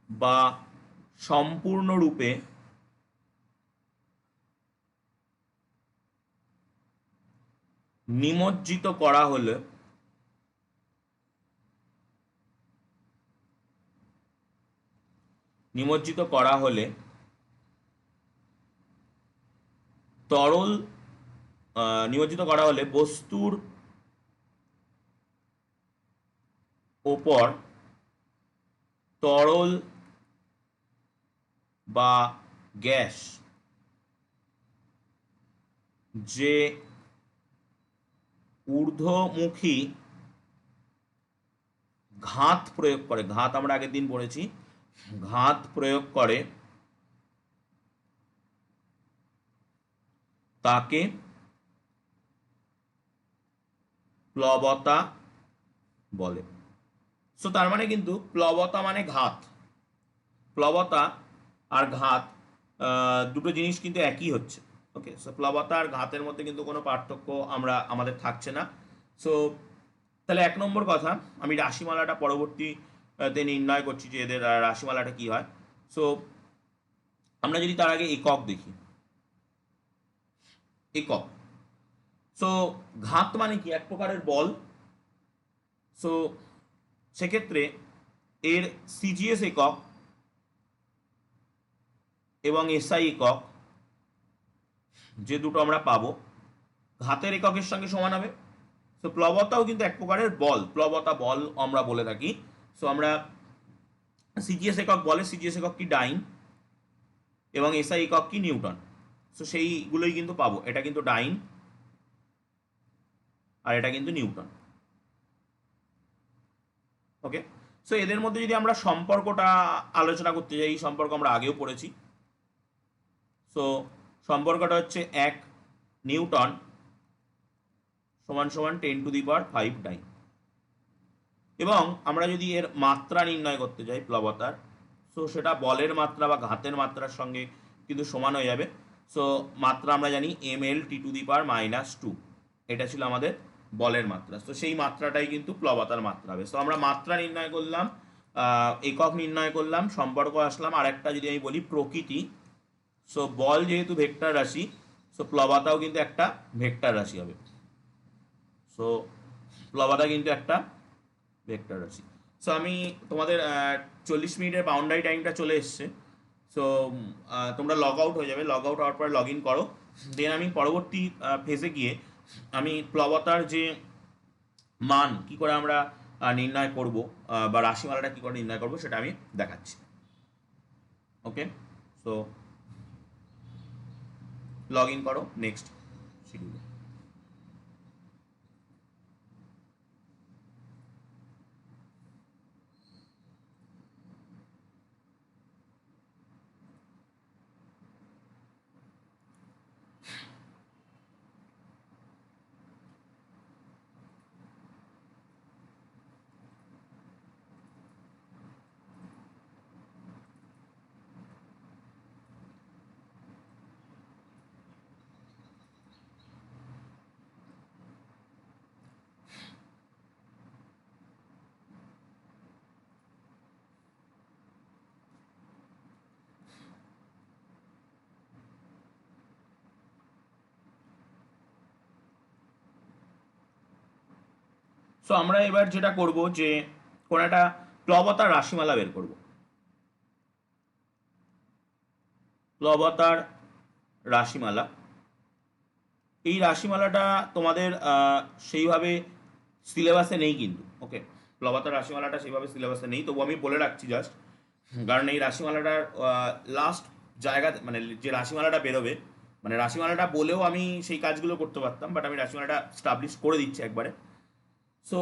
[SPEAKER 1] বা সম্পূর্ণরূপে নিমজ্জিত করা হলে তরল নিমজ্জিত করা হলে বস্তুর ওপর তরল বা গ্যাস যে ঊর্ধ্বমুখী ঘাত প্রয়োগ করে, ঘাত আমরা আগের দিন পড়েছি, ঘাত প্রয়োগ করে, তাকে প্লবতা বলে। সো তার মানে কিন্তু প্লবতা মানে ঘাত। প্লবতা আর ঘাত দুটো জিনিস কিন্তু একই হচ্ছে। ওকে, সো প্লবতা আর ঘাতের মধ্যে কিন্তু কোনো পার্থক্য আমাদের থাকছে না। সো তাহলে 1 নম্বর কথা, আমি রাশিমালাটা পরবর্তীতে নির্ণয় করছি যে এদের রাশিমালাটা কি হয়। সো আমরা যদি তার আগে একক দেখি, একক। সো ঘাত মানে কি? এক প্রকারের বল। সো সেক্ষেত্রে এর সিজিএস একক এবং এসআই একক যে দুটো আমরা পাবো, ঘাতের এককের সঙ্গে সমান হবে। সো প্লবতাও কিন্তু এক প্রকারের বল, প্লবতা বল আমরা বলে থাকি। সো আমরা সিজিএস একক বলে, সিজিএস একক কি? ডাইন। এবং এসআই একক কি? নিউটন। সো সেইগুলোই কিন্তু পাবো। এটা কিন্তু ডাইন আর এটা কিন্তু নিউটন। ওকে, সো এদের মধ্যে যদি আমরা সম্পর্কটা আলোচনা করতে যাই, এই সম্পর্ক আমরা আগেও পড়েছি। সো সম্পর্কটা হচ্ছে 1 নিউটন সমান সমান 10⁵ ডাইন। এবং আমরা যদি এর মাত্রা নির্ণয় করতে যাই প্লবতার, সো সেটা বলের মাত্রা বা ঘাতের মাত্রার সঙ্গে কিন্তু সমান হয়ে যাবে। সো মাত্রা আমরা জানি mL⁻²। এটা ছিল আমাদের বলের মাত্রা। তো সেই মাত্রাটাই কিন্তু প্লবতার মাত্রা হবে। সো আমরা মাত্রা নির্ণয় করলাম, একক নির্ণয় করলাম, সম্পর্ক আসলাম। আর একটা যদি আমি বলি প্রকৃতি, সো বল যেহেতু ভেক্টর রাশি, সো প্লবতাও কিন্তু একটা ভেক্টর রাশি হবে। সো প্লবতা কিন্তু একটা ভেক্টর রাশি। সো আমি তোমাদের 40 মিনিটের বাউন্ডারি টাইমটা চলে এসছে। সো তোমরা লগ আউট হয়ে যাবে, লগ আউট হওয়ার পরে লগ ইন করো। দেন আমি পরবর্তী ফেজে গিয়ে আমি প্লবতার যে মান কি করে আমরা নির্ণয় করব, বা রাশিমালাটা কি করে নির্ণয় করব, সেটা আমি দেখাচ্ছি। ওকে, সো লগ ইন করো নেক্সট শিডিউলে। সো আমরা এবার যেটা করব যে কোন একটা প্লবতার রাশিমালা বের করব। প্লবতার রাশিমালা, এই রাশিমালাটা তোমাদের সেইভাবে সিলেবাসে নেই কিন্তু, ওকে। প্লবতার রাশিমালাটা সেইভাবে সিলেবাসে নেই, তবু আমি বলে রাখছি জাস্ট, কারণ এই রাশিমালাটার লাস্ট জায়গা, মানে যে রাশিমালাটা বেরোবে, মানে রাশিমালাটা বলেও আমি সেই কাজগুলো করতে পারতাম, বাট আমি রাশিমালাটা স্টাবলিশ করে দিচ্ছি একবারে। সো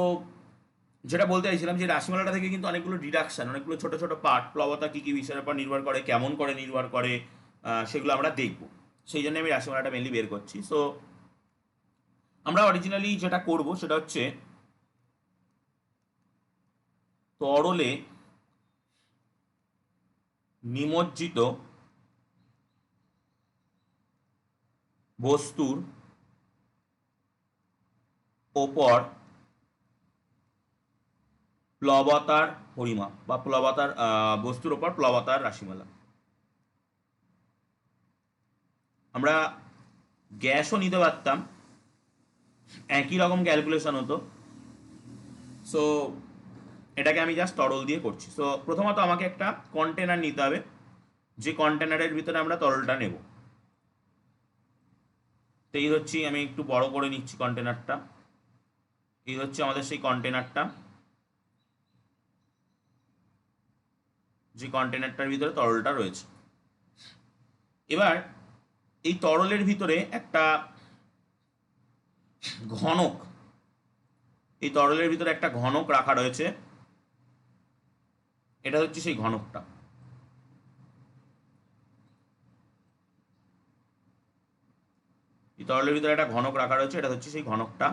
[SPEAKER 1] যেটা বলতে চাইছিলাম যে রাশিমালাটা থেকে কিন্তু অনেকগুলো ডিডাকশন, অনেকগুলো ছোট ছোট পার্ট, প্লবতা কী কী বিষয়ের উপর নির্ভর করে, কেমন করে নির্ভর করে, সেগুলো আমরা দেখব। সেই জন্য আমি রাশিমালাটা মেনলি বের করছি। সো আমরা অরিজিনালি যেটা করব সেটা হচ্ছে তরলে নিমজ্জিত বস্তুর ওপর প্লবতার পরিমাপ বা প্লবতার বস্তুর ওপর প্লবতার রাশিমালা। আমরা গ্যাসও নিতে পারতাম, একই রকম ক্যালকুলেশন হতো। সো এটাকে আমি জাস্ট তরল দিয়ে করছি। সো প্রথমত আমাকে একটা কন্টেনার নিতে হবে, যে কন্টেনারের ভিতরে আমরা তরলটা নেব। তো এই হচ্ছে, আমি একটু বড় করে নিচ্ছি কন্টেনারটা, এই হচ্ছে আমাদের সেই কন্টেনারটা, যে কন্টেনারটার ভিতরে তরলটা রয়েছে। এবার এই তরলের ভিতরে একটা ঘনক, এই তরলের ভিতরে একটা ঘনক রাখা রয়েছে, এটা হচ্ছে সেই ঘনকটা। এই তরলের ভিতরে একটা ঘনক রাখা রয়েছে, এটা হচ্ছে সেই ঘনকটা।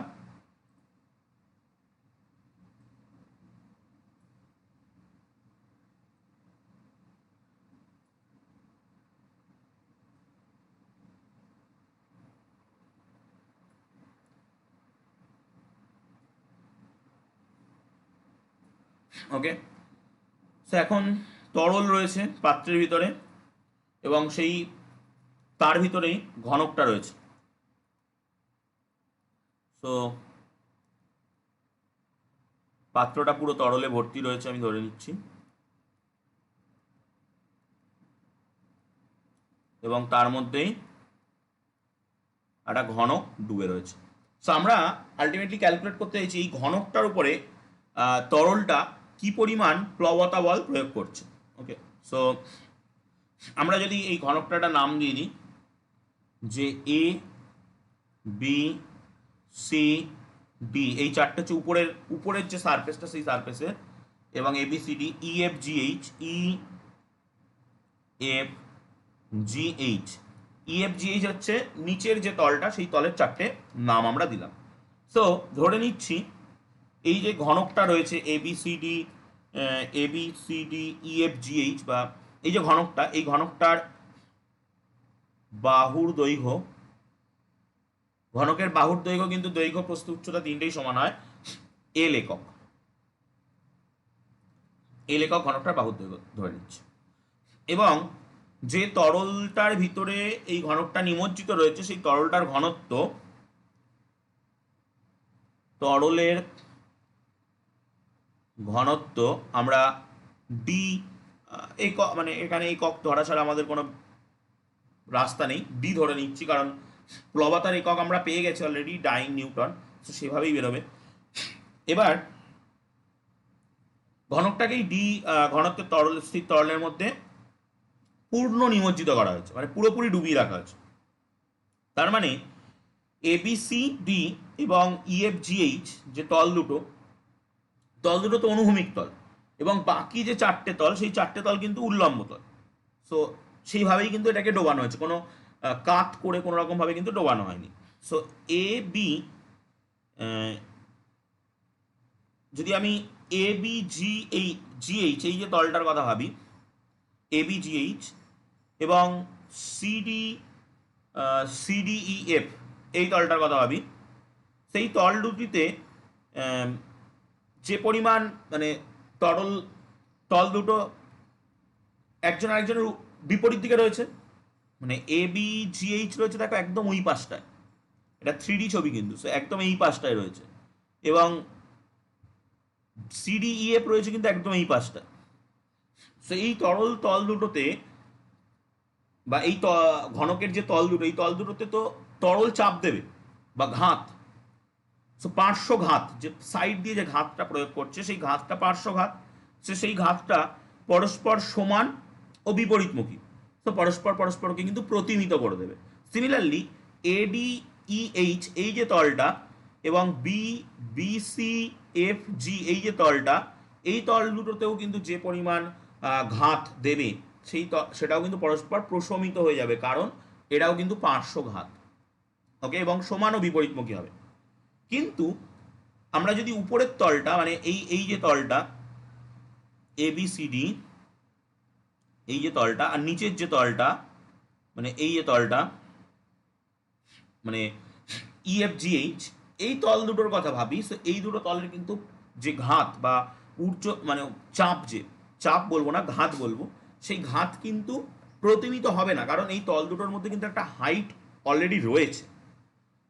[SPEAKER 1] ওকে, সো এখন তরল রয়েছে পাত্রের ভিতরে, এবং সেই তার ভিতরেই ঘনকটা রয়েছে। সো পাত্রটা পুরো তরলে ভর্তি রয়েছে, আমি ধরে নিচ্ছি, এবং তার মধ্যেই একটা ঘনক ডুবে রয়েছে। সো আমরা আলটিমেটলি ক্যালকুলেট করতে চাইছি এই ঘনকটার উপরে তরলটা কি পরিমাণ প্লবতা বল প্রয়োগ করছে। ওকে, সো আমরা যদি এই ঘনকটাটা নাম দিয়ে দিই যে এ বি সি ডি, এই চারটে হচ্ছে উপরের যে সারফেসটা সেই সারফেসের, এবং A B C D E F G H, E F G H, E F G H হচ্ছে নিচের যে তলটা, সেই তলের চারটে নাম আমরা দিলাম। সো ধরে নিচ্ছি এই যে ঘনকটা রয়েছে A B C D, A B C D E F G H, বা এই যে ঘনকটা, এই ঘনকটার বাহুর দৈর্ঘ্য, ঘনকের বাহুর দৈর্ঘ্য কিন্তু দৈর্ঘ্য প্রস্থ উচ্চতা তিনটেই সমান হয়, এল একক, এল একক ঘনকটার বাহুর দৈর্ঘ্য ধরে নিচ্ছে। এবং যে তরলটার ভিতরে এই ঘনকটা নিমজ্জিত রয়েছে, সেই তরলটার ঘনত্ব, তরলের ঘনত্ব আমরা ডি, এই মানে এখানে একক ধরা ছাড়া আমাদের কোনো রাস্তা নেই, ডি ধরে নিচ্ছি, কারণ প্লবতার একক আমরা পেয়ে গেছি অলরেডি, ডাইং নিউটন, তো সেভাবেই বেরোবে। এবার ঘনকটাকেই ডি, ঘনত্বের তরল, স্থির তরলের মধ্যে পূর্ণ নিমজ্জিত করা হয়েছে, মানে পুরোপুরি ডুবিয়ে রাখা হয়েছে। তার মানে এবিসিডি এবং ইএফজিএইচ যে তল দুটো তো অনুভূমিক তল, এবং বাকি যে চারটে তল, সেই চারটে তল কিন্তু উল্লম্ব তল। সো সেইভাবেই কিন্তু এটাকে ডোবানো হয়েছে, কোনো কাত করে কোনো রকমভাবে কিন্তু ডোবানো হয়নি। সো এ বি, যদি আমি এ বি জি এই জিএইচ, এই যে তলটার কথা ভাবি, এ বি জিএইচ এবং সিডি সিডিইএফ এই তলটার কথা ভাবি, সেই তল দুটিতে যে পরিমাণ, মানে তরল, তল দুটো একজন আরেকজনের বিপরীত দিকে রয়েছে, মানে এ বি জিএইচ রয়েছে দেখো একদম ওই পাশটায়, এটা 3D ছবি কিন্তু, সো একদম এই পাশটায় রয়েছে, এবং সিডি ই এফ রয়েছে কিন্তু একদম এই পাশটা। সো এই তরল তল দুটোতে বা এই ঘনকের যে তল দুটো, এই তল দুটোতে তো তরল চাপ দেবে বা ঘাত। সো পার্শ্বঘাত, যে সাইড দিয়ে যে ঘাতটা প্রয়োগ করছে সেই ঘাতটা পার্শ্বঘাত। সেই ঘাতটা পরস্পর সমান ও বিপরীতমুখী। তো পরস্পর পরস্পরকে কিন্তু প্রতিমিত করে দেবে। সিমিলারলি এডি ই এইচ এই যে তলটা এবং B B C F G এই যে তলটা, এই তল দুটোতেও কিন্তু যে পরিমাণ ঘাত দেবে সেটাও কিন্তু পরস্পর প্রশমিত হয়ে যাবে, কারণ এটাও কিন্তু পার্শ্বঘাত। ওকে, এবং সমান ও বিপরীতমুখী হবে। কিন্তু আমরা যদি উপরের তলটা মানে এই এই যে তলটা এ বি সি ডি এই যে তলটা আর নিচের যে তলটা মানে এই যে তলটা মানে ই এফ জি এইচ, এই তল দুটোর কথা ভাবি, সো এই দুটো তলের কিন্তু যে ঘাত বা মানে চাপ, যে চাপ বলবো না ঘাত বলবো, সেই ঘাত কিন্তু প্রতিমিত হবে না, কারণ এই তল দুটোর মধ্যে কিন্তু একটা হাইট অলরেডি রয়েছে।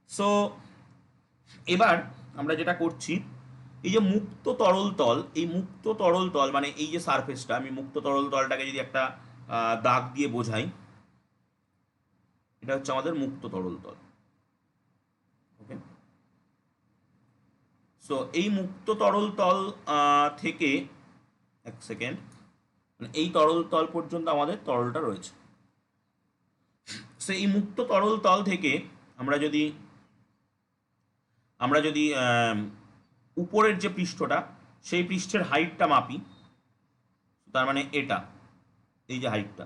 [SPEAKER 1] সো এবার আমরা যেটা করছি, এই যে মুক্ত তরল তল, এই মুক্ত তরল তল মানে এই যে সারফেসটা, আমি মুক্ত তরল তলটাকে যদি একটা দাগ দিয়ে বোঝাই, এটা হচ্ছে আমাদের মুক্ত তরল তল। ওকে, সো এই মুক্ত তরল তল থেকে এক সেকেন্ড, মানে এই তরল তল পর্যন্ত আমাদের তরলটা রয়েছে। সো এই মুক্ত তরল তল থেকে আমরা যদি উপরের যে পৃষ্ঠটা সেই পৃষ্ঠের হাইটটা মাপি, তার মানে এটা এই যে হাইটটা,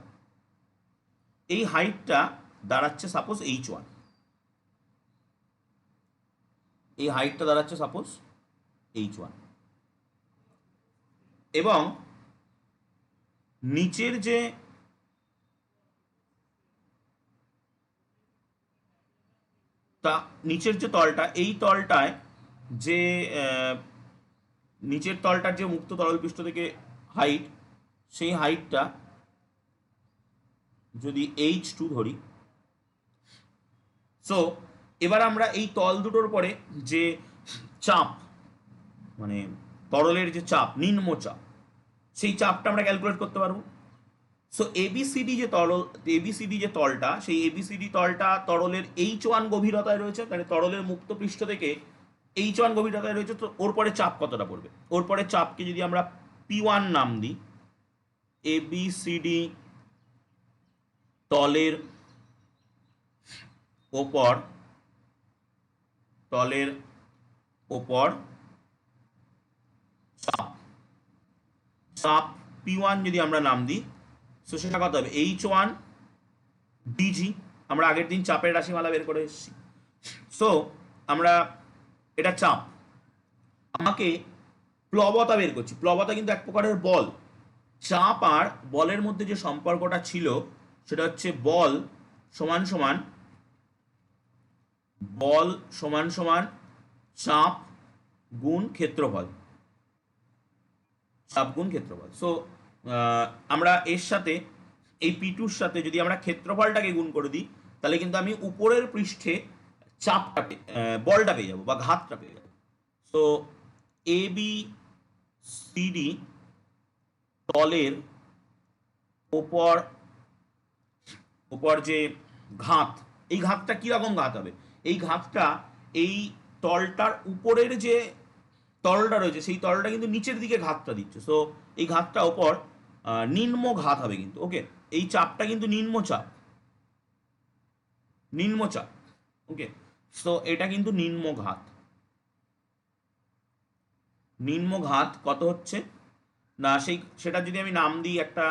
[SPEAKER 1] এই হাইটটা দাঁড়াচ্ছে সাপোজ H1, এই হাইটটা দাঁড়াচ্ছে সাপোজ H1, এবং নিচের যে নিচের যে তলটা, এই তলটায় যে নিচের তলটার যে মুক্ত তরল পৃষ্ঠ থেকে হাইট, সেই হাইটটা যদি H2 ধরি, সো এবার আমরা এই তল দুটোর পরে যে চাপ মানে তরলের যে চাপ, নিম্ন চাপ, সেই চাপটা আমরা ক্যালকুলেট করতে পারবো। সো এবিসিডি যে তরল, এবিসিডি যে তলটা, সেই এবিসিডি তলটা তরলের H1 গভীরতায় রয়েছে, মানে তরলের মুক্ত পৃষ্ঠ থেকে H1 গভীরতায় রয়েছে। তো ওর পরে চাপ কতটা পড়বে? ওর পরে চাপকে যদি আমরা P1 নাম দিই, এবিসিডি তলের ওপর তলের ওপর চাপ, চাপ P1 যদি আমরা নাম দিই, তো সেটা কত হবে? H1 DG. আমরা আগের দিন চাপের রাশিমালা বের করে এসেছি। সো আমরা এটা চাপ, আমাকে প্লবতা বের করছি। প্লবতা কিন্তু এক প্রকারের বল। চাপ আর বলের মধ্যে যে সম্পর্কটা ছিল সেটা হচ্ছে বল সমান সমান চাপ গুণ ক্ষেত্রফল, চাপ গুণ ক্ষেত্রফল। সো আমরা এর সাথে এই P2 সাথে যদি আমরা ক্ষেত্রফলটাকে গুণ করে দিই, তাহলে কিন্তু আমি উপরের পৃষ্ঠে চাপটা বলটা পেয়ে যাবো বা ঘাতটা পেয়ে যাবো। সো এ বি সি ডি তলের ওপর যে ঘাত, এই ঘাতটা কিরকম ঘাত হবে? এই ঘাতটা এই তলটার উপরের যে তলটা রয়েছে সেই তলটা কিন্তু নিচের দিকে ঘাতটা দিচ্ছে। সো এই ঘাতটা ওপর নিম্ন ঘাত হবে কিন্তু। ওকে, এই চাপটা কিন্তু নিম্ন চাপ। ওকে, সো এটা কিন্তু নিম্ন ঘাত কত হচ্ছে না, সেটা যদি আমি নাম দিই একটা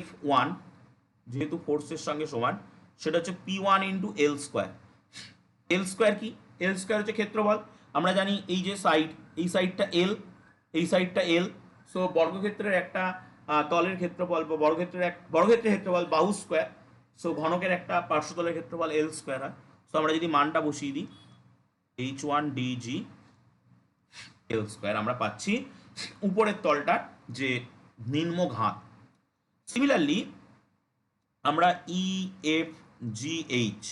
[SPEAKER 1] F1, যেহেতু ফোর্সের সঙ্গে সমান, সেটা হচ্ছে P1 ইন্টু এল স্কোয়ার। এল স্কোয়ার কি? এল স্কোয়ার হচ্ছে ক্ষেত্রফল। আমরা জানি এই যে সাইড, এই সাইডটা এল, এই সাইডটা এল। সো বর্গক্ষেত্রের একটা তলের ক্ষেত্রফল বা বর্গক্ষেত্রের ক্ষেত্রফল বাহু স্কোয়ার। সো ঘনকের একটা পার্শ্বতলের ক্ষেত্রফল এল স্কোয়ার হয়। সো আমরা যদি মানটা বসিয়ে দিই H1 ডিজি এল স্কোয়ার, আমরা পাচ্ছি উপরের তলটার যে নিম্ন ঘাত। সিমিলারলি আমরা ই এফ জি এইচ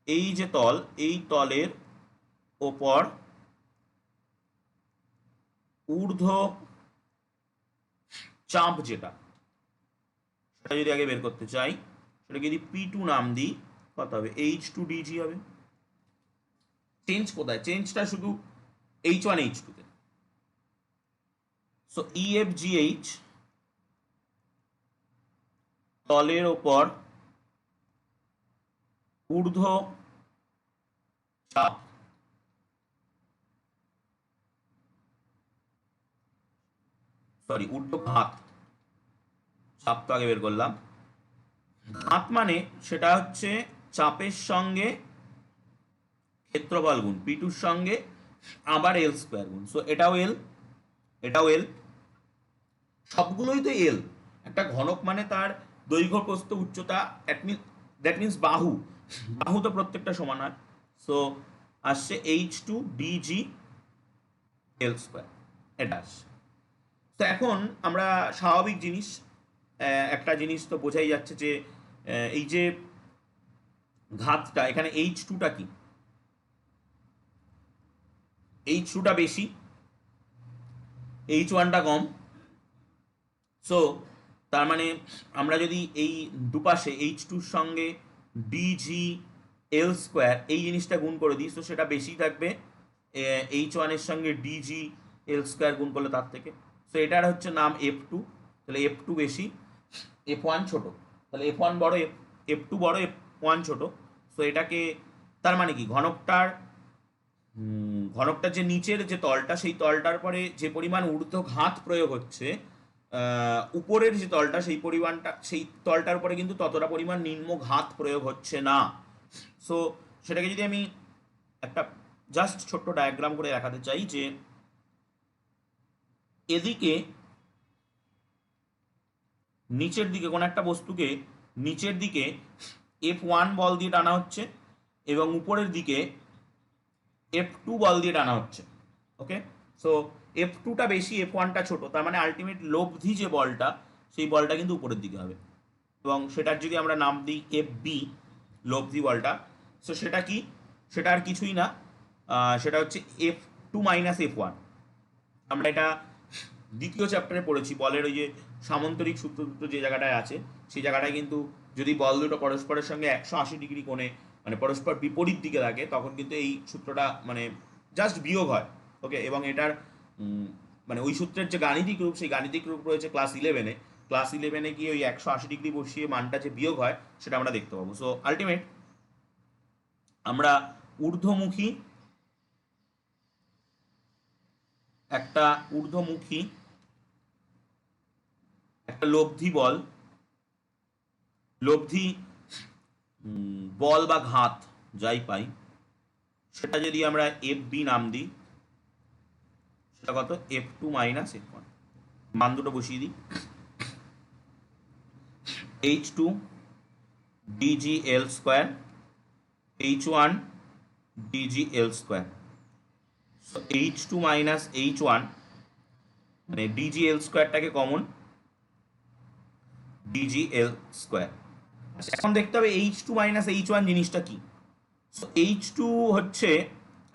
[SPEAKER 1] এই যে তল, এই তলের ওপর ঊর্ধ্ব চাপ যেটা, সেটা যদি আগে বের করতে চাই, সেটাকে যদি P2 নাম দিই, কত হবে? H2DG হবে। চেঞ্জ কোথায়? চেঞ্জটা শুধু H1 H2 তে। সো EFGH তলের ওপর ঊর্ধ্ব চাপ, সরি ঊর্ধ্ব ঘাত, চাপ তো আগে বের করলাম। ঘাত মানে সেটা হচ্ছে চাপের সঙ্গে ক্ষেত্রফল গুণ P2 এর সঙ্গে আবার L স্কোয়ার গুণ। সো এটাও এল, এটাও এল, সবগুলোই তো এল। একটা ঘনক মানে তার দৈর্ঘ্য প্রস্থ উচ্চতা, দ্যাট মিনস বাহু, বাহু তো প্রত্যেকটা সমান হয়। সো আসছে H2DG L স্কোয়ার, এটা আসছে। তো এখন আমরা স্বাভাবিক জিনিস, একটা জিনিস তো বোঝাই যাচ্ছে যে এই যে ঘাতটা, এখানে H2টা কি? H2টা বেশি, H1টা কম। সো তার মানে আমরা যদি এই দুপাশে H2 এর সঙ্গে ডিজি এল স্কোয়ার এই জিনিসটা গুণ করে দিই, তো সেটা বেশি থাকবে H1 এর সঙ্গে ডিজি এল স্কোয়ার গুণ করলে তার থেকে। সো এটার হচ্ছে নাম F2। তাহলে F2 বেশি, F1 ছোট। তাহলে F1 বড়, F2 বড়, F1 ছোট। সো এটাকে, তার মানে কি ঘনকটার, ঘনকটার যে নিচের যে তলটা, সেই তলটার পরে যে পরিমাণ ঊর্ধ্ব ঘাত প্রয়োগ হচ্ছে, উপরের যে তলটা, সেই পরিমাণটা, সেই তলটার উপরে কিন্তু ততটা পরিমাণ নিম্ন ঘাত প্রয়োগ হচ্ছে না। সো সেটাকে যদি আমি একটা জাস্ট ছোট্ট ডায়াগ্রাম করে দেখাতে চাই, যে এদিকে নিচের দিকে কোনো একটা বস্তুকে নিচের দিকে F1 বল দিয়ে টানা হচ্ছে, এবং উপরের দিকে F2 বল দিয়ে টানা হচ্ছে। ওকে, সো F2টা বেশি, F1টা ছোট। তার মানে আলটিমেট লব্ধি যে বলটা, সেই বলটা কিন্তু উপরের দিকে হবে। এবং সেটার যদি আমরা নাম দিই FB, লব্ধি বলটা, সো সেটা কি? সেটা আর কিছুই না, সেটা হচ্ছে F2 মাইনাস F1। আমরা এটা দ্বিতীয় চ্যাপ্টারে পড়েছি, বলের ওই যে সামান্তরিক সূত্র দুটো যে জায়গাটায় আছে, সেই জায়গাটায় কিন্তু যদি বল দুটো পরস্পরের সঙ্গে 180 ডিগ্রি কোণে, মানে পরস্পর বিপরীত দিকে থাকে, তখন কিন্তু এই সূত্রটা মানে জাস্ট বিয়োগ হয়। ওকে, এবং এটার মানে ওই সূত্রের যে গাণিতিক রূপ, সেই গাণিতিক রূপ রয়েছে ক্লাস 11-এ। ক্লাস 11-এ গিয়ে ওই 180 ডিগ্রি বসিয়ে মানটা যে বিয়োগ হয়, সেটা আমরা দেখতে পাবো। সো আলটিমেট আমরা ঊর্ধ্বমুখী, একটা ঊর্ধ্বমুখী একটা লব্ধি বল, লব্ধি বল বা ঘাত যাই পাই, সেটা যদি আমরা FB নাম দিই, সেটা কত? F2 minus F1। মান দুটো বসিয়ে দিই, H2 DGL square, H1 DGL square. So H2 minus H1, মানে DGL স্কোয়ারটাকে কমন, DGL স্কোয়ার। এখন দেখতে হবে H2 মাইনাস H1 জিনিসটা কি। সো H2 হচ্ছে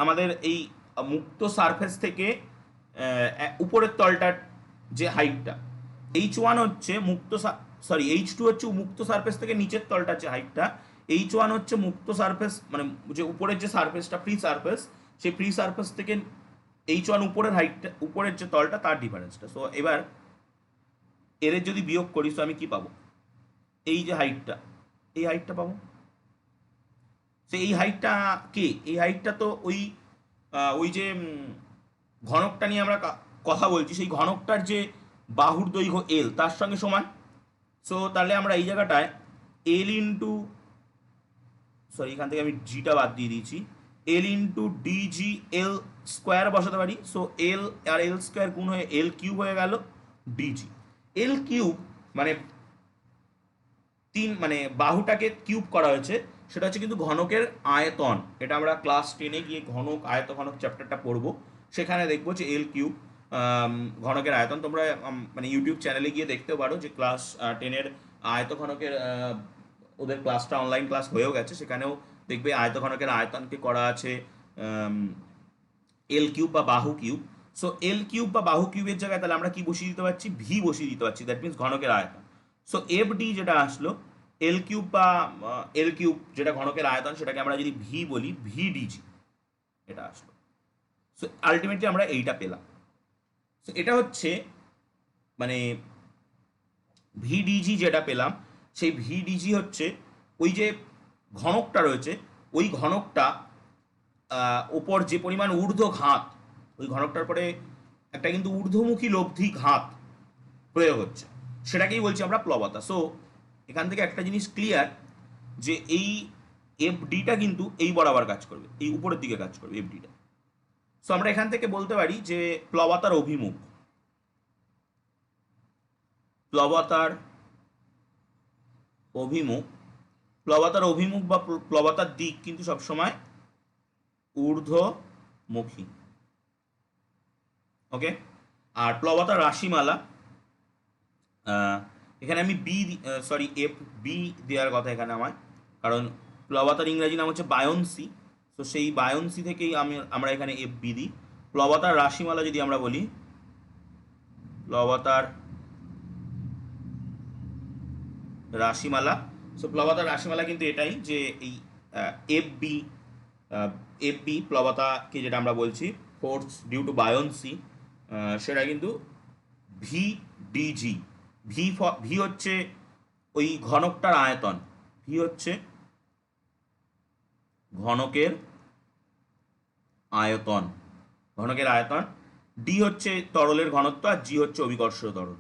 [SPEAKER 1] আমাদের এই মুক্ত সারফেস থেকে উপরের তলটার যে হাইটটা, H1 হচ্ছে মুক্ত, সরি H2 হচ্ছে মুক্ত সারফেস থেকে নিচের তলটার যে হাইটটা, H1 হচ্ছে মুক্ত সারফেস, মানে যে উপরের যে সারফেসটা ফ্রি সারফেস, সেই ফ্রি সারফেস থেকে H1 উপরের হাইটটা, উপরের যে তলটা, তার ডিফারেন্সটা। সো এবার এদের যদি বিয়োগ করি, তো আমি কি পাবো? এই যে হাইটটা, এই হাইটটা পাবো। সে এই হাইটটা কে? এই হাইটটা তো ওই ওই যে ঘনকটা নিয়ে আমরা কথা বলছি, সেই ঘনকটার যে বাহুর দৈর্ঘ্য L, তার সঙ্গে সমান। সো তাহলে আমরা এই জায়গাটায় L ইন্টু, সরি এখান থেকে আমি জিটা বাদ দিয়ে দিয়েছি, L ইন্টু DGL স্কোয়ার বসাতে পারি। সো L আর L স্কোয়ার গুণ হয়ে L কিউব হয়ে গেল ডিজি। L কিউব মানে মানে বাহুটাকে কিউব করা হয়েছে, সেটা হচ্ছে কিন্তু ঘনকের আয়তন। এটা আমরা ক্লাস 10-এ গিয়ে ঘনক, আয়তঘনক চ্যাপ্টারটা পড়বো, সেখানে দেখবো যে L কিউব ঘনকের আয়তন। তোমরা মানে ইউটিউব চ্যানেলে গিয়ে দেখতেও পারো যে ক্লাস 10-এর আয়তঘনকের ওদের ক্লাসটা অনলাইন ক্লাস হয়েও গেছে, সেখানেও দেখবে আয়তঘনকের আয়তনকে করা আছে L কিউব বা বাহু কিউব। সো এল কিউব বা বাহু কিউবের জায়গায় তাহলে আমরা কি বসিয়ে দিতে পারছি, ভি বসিয়ে দিতে পারছি, দ্যাট মিনস ঘনকের আয়তন। সো এফ ডি যেটা আসলো এল কিউব বা এল কিউব যেটা ঘনকের আয়তন, সেটাকে আমরা যদি ভি বলি, ভি ডিজি এটা আসলো। সো আলটিমেটলি আমরা এইটা পেলাম। সো এটা হচ্ছে মানে ভিডিজি যেটা পেলাম, সেই ভিডিজি হচ্ছে ওই যে ঘনকটা রয়েছে, ওই ঘনকটা ওপর যে পরিমাণ ঊর্ধ্ব ঘাত, ওই ঘনকটার পরে একটা কিন্তু ঊর্ধ্বমুখী লব্ধি ঘাত প্রয়োগ হচ্ছে, সেটাকেই বলছি আমরা প্লবতা। সো এখান থেকে একটা জিনিস ক্লিয়ার যে এই এফ ডিটা কিন্তু এই বরাবর কাজ করবে, এই উপরের দিকে কাজ করবে এফ ডিটা। সো আমরা এখান থেকে বলতে পারি যে প্লবতার অভিমুখ, প্লবতার অভিমুখ, প্লবতার অভিমুখ বা প্লবতার দিক কিন্তু সবসময় ঊর্ধ্বমুখী। ওকে, আর প্লবতার রাশিমালা, এখানে আমি বি সরি এফ বি দেওয়ার কথা এখানে আমার, কারণ প্লবতার ইংরাজি নাম হচ্ছে বায়ন্সি। তো সেই বায়ন্সি থেকেই আমরা এখানে এফ বি দিই। প্লবতার রাশিমালা যদি আমরা বলি, প্লবতার রাশিমালা, সো প্লবতার রাশিমালা কিন্তু এটাই যে এই এফ বি, এফ বি প্লবতাকে যেটা আমরা বলছি ফোর্স ডিউ টু বায়ন্সি, সেটা কিন্তু ভি ডিজি। ভি হচ্ছে ওই ঘনকটার আয়তন, ভি হচ্ছে ঘনকের আয়তন, ঘনকের আয়তন, ডি হচ্ছে তরলের ঘনত্ব, আর জি হচ্ছে অভিকর্ষজ তরল,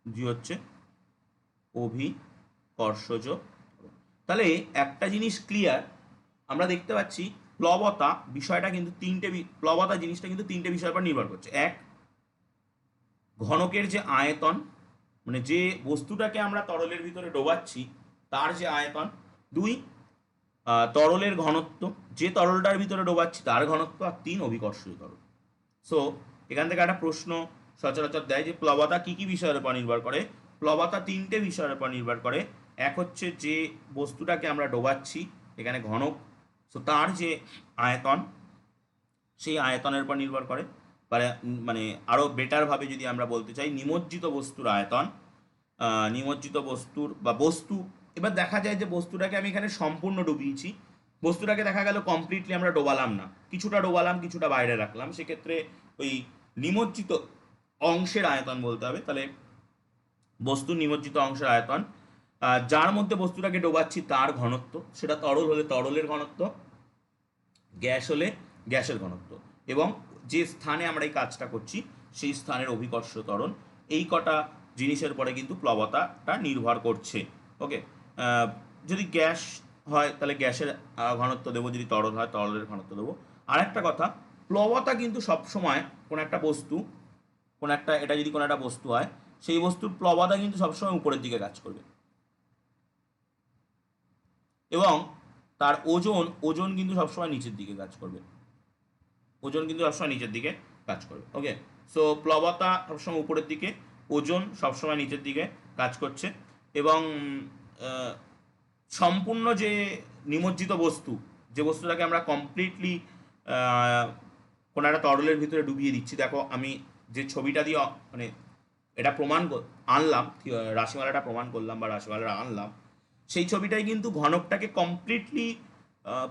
[SPEAKER 1] জি হচ্ছে অভিকর্ষজ। তাহলে একটা জিনিস ক্লিয়ার, আমরা দেখতে পাচ্ছি প্লবতা বিষয়টা কিন্তু প্লবতা জিনিসটা কিন্তু তিনটে বিষয়ের উপর নির্ভর করছে। এক, ঘনকের যে আয়তন, মানে যে বস্তুটাকে আমরা তরলের ভিতরে ডোবাচ্ছি তার যে আয়তন। দুই, তরলের ঘনত্ব, যে তরলটার ভিতরে ডোবাচ্ছি তার ঘনত্ব। আর তিন, অভিকর্ষজ তরল। সো এখান থেকে একটা প্রশ্ন সচরাচর দেয় যে প্লবতা কি কি বিষয়ের উপর নির্ভর করে। প্লবতা তিনটে বিষয়ের উপর নির্ভর করে। এক হচ্ছে যে বস্তুটাকে আমরা ডোবাচ্ছি, এখানে ঘনক, সো তার যে আয়তন, সেই আয়তনের উপর নির্ভর করে। মানে আরও বেটারভাবে যদি আমরা বলতে চাই, নিমজ্জিত বস্তুর আয়তন, নিমজ্জিত বস্তুর বা বস্তু, এবার দেখা যায় যে বস্তুটাকে আমি এখানে সম্পূর্ণ ডুবিয়েছি, বস্তুটাকে দেখা গেল কমপ্লিটলি আমরা ডোবালাম না, কিছুটা ডোবালাম, কিছুটা বাইরে রাখলাম, সেক্ষেত্রে ওই নিমজ্জিত অংশের আয়তন বলতে হবে। তাহলে বস্তুর নিমজ্জিত অংশের আয়তন, যার মধ্যে বস্তুটাকে ডোবাচ্ছি তার ঘনত্ব, সেটা তরল হলে তরলের ঘনত্ব, গ্যাস হলে গ্যাসের ঘনত্ব, এবং যে স্থানে আমরা এই কাজটা করছি সেই স্থানের অভিকর্ষ ত্বরণ। এই কটা জিনিসের পরে কিন্তু প্লবতাটা নির্ভর করছে। ওকে, যদি গ্যাস হয় তাহলে গ্যাসের ঘনত্ব দেবো, যদি তরল হয় তরলের ঘনত্ব দেবো। আর একটা কথা, প্লবতা কিন্তু সবসময় কোনো একটা বস্তু, এটা যদি কোনো একটা বস্তু হয়, সেই বস্তুর প্লবতা কিন্তু সবসময় উপরের দিকে কাজ করবে, এবং তার ওজন কিন্তু সবসময় নিচের দিকে কাজ করবে, ওজন কিন্তু সবসময় নিচের দিকে কাজ করবে। ওকে, সো প্লবতা সবসময় উপরের দিকে, ওজন সবসময় নিচের দিকে কাজ করছে। এবং সম্পূর্ণ যে নিমজ্জিত বস্তু, যে বস্তুটাকে আমরা কমপ্লিটলি কোনো একটা তরলের ভিতরে ডুবিয়ে দিচ্ছি, দেখো আমি যে ছবিটা দিয়ে মানে এটা আনলাম, রাশিমালাটা প্রমাণ করলাম বা রাশিমালাটা আনলাম, সেই ছবিটাই কিন্তু ঘনকটাকে কমপ্লিটলি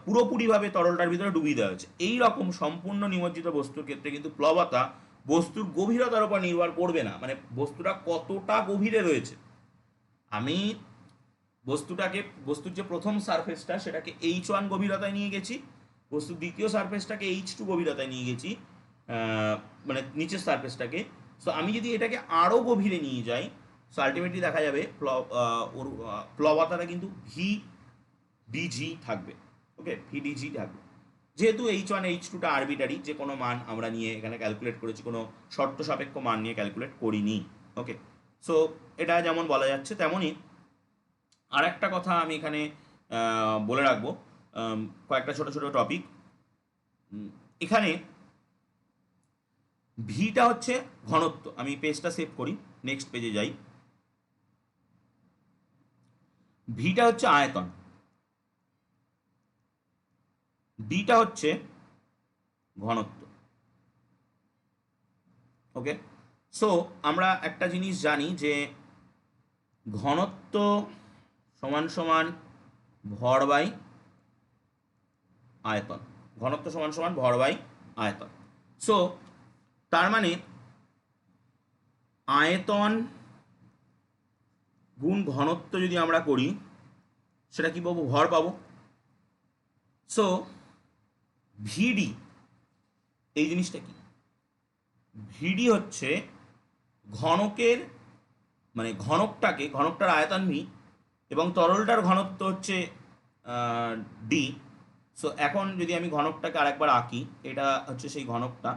[SPEAKER 1] পুরোপুরিভাবে তরলটার ভিতরে ডুবিয়ে দেওয়া হয়েছে। এই রকম সম্পূর্ণ নিমজ্জিত বস্তুর ক্ষেত্রে কিন্তু প্লবতা বস্তুর গভীরতার উপর নির্ভর করবে না, মানে বস্তুটা কতটা গভীরে রয়েছে। আমি বস্তুর যে প্রথম সারফেসটা সেটাকে H1 গভীরতায় নিয়ে গেছি, বস্তুর দ্বিতীয় সারফেসটাকে H2 গভীরতায় নিয়ে গেছি, মানে নিচের সারফেসটাকে। সো আমি যদি এটাকে আরও গভীরে নিয়ে যাই, সো আলটিমেটলি দেখা যাবে ওর প্লবতাটা কিন্তু ভি ডিজি থাকবে। ওকে, ভি ডিজি থাকবে, যেহেতু H1 H2টা আরবিটারি, যে কোনো মান আমরা নিয়ে এখানে ক্যালকুলেট করেছি, কোনো শর্ত সাপেক্ষ মান নিয়ে ক্যালকুলেট করিনি। ওকে, সো এটা যেমন বলা যাচ্ছে তেমনই আর একটা কথা আমি এখানে বলে রাখবো, কয়েকটা ছোট ছোট টপিক। এখানে ভিটা হচ্ছে ঘনত্ব, আমি পেজটা সেভ করি, নেক্সট পেজে যাই। ভিটা হচ্ছে আয়তন, ডিটা হচ্ছে ঘনত্ব। ওকে, সো আমরা একটা জিনিস জানি যে ঘনত্ব সমান সমান ভর বাই আয়তন। ঘনত্ব সমান সমান ভর বাই আয়তন। সো তার মানে আয়তন গুণ ঘনত্ব যদি আমরা করি সেটা কি পাবো? ভর পাবো। সো ভিডি এই জিনিসটা কি? ভিডি হচ্ছে ঘনকের মানে ঘনকটার আয়তন ভি এবং তরলটার ঘনত্ব হচ্ছে ডি। সো এখন যদি আমি ঘনকটাকে আরেকবার আঁকি, এটা হচ্ছে সেই ঘনকটা।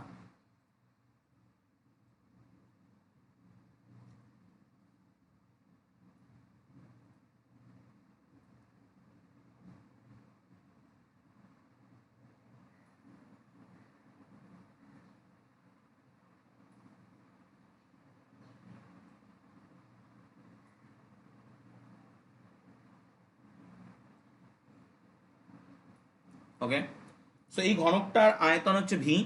[SPEAKER 1] ওকে, সো এই ঘনকটার আয়তন হচ্ছে ভি।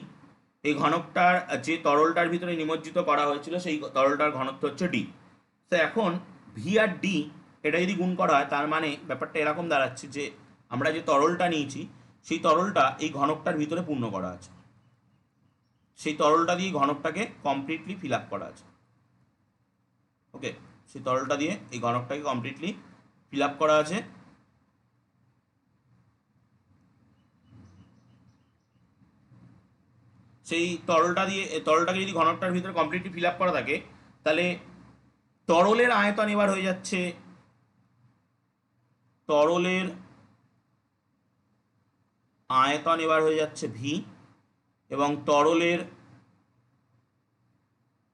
[SPEAKER 1] এই ঘনকটার যে তরলটার ভিতরে নিমজ্জিত করা হয়েছিল সেই তরলটার ঘনত্ব হচ্ছে ডি। তো এখন ভি আর ডি এটা যদি গুণ করা হয়, তার মানে ব্যাপারটা এরকম দাঁড়াচ্ছে যে আমরা যে তরলটা নিয়েছি সেই তরলটা এই ঘনকটার ভিতরে পূর্ণ করা আছে। সেই তরলটা দিয়ে ঘনকটাকে কমপ্লিটলি ফিল আপ করা আছে। ওকে, সেই তরলটা দিয়ে এই ঘনকটাকে কমপ্লিটলি ফিল আপ করা আছে। সেই তরলটাকে যদি ঘনকটার ভিতরে কমপ্লিটলি ফিল আপ করা থাকে, তাহলে তরলের আয়তন এবার হয়ে যাচ্ছে ভি এবং তরলের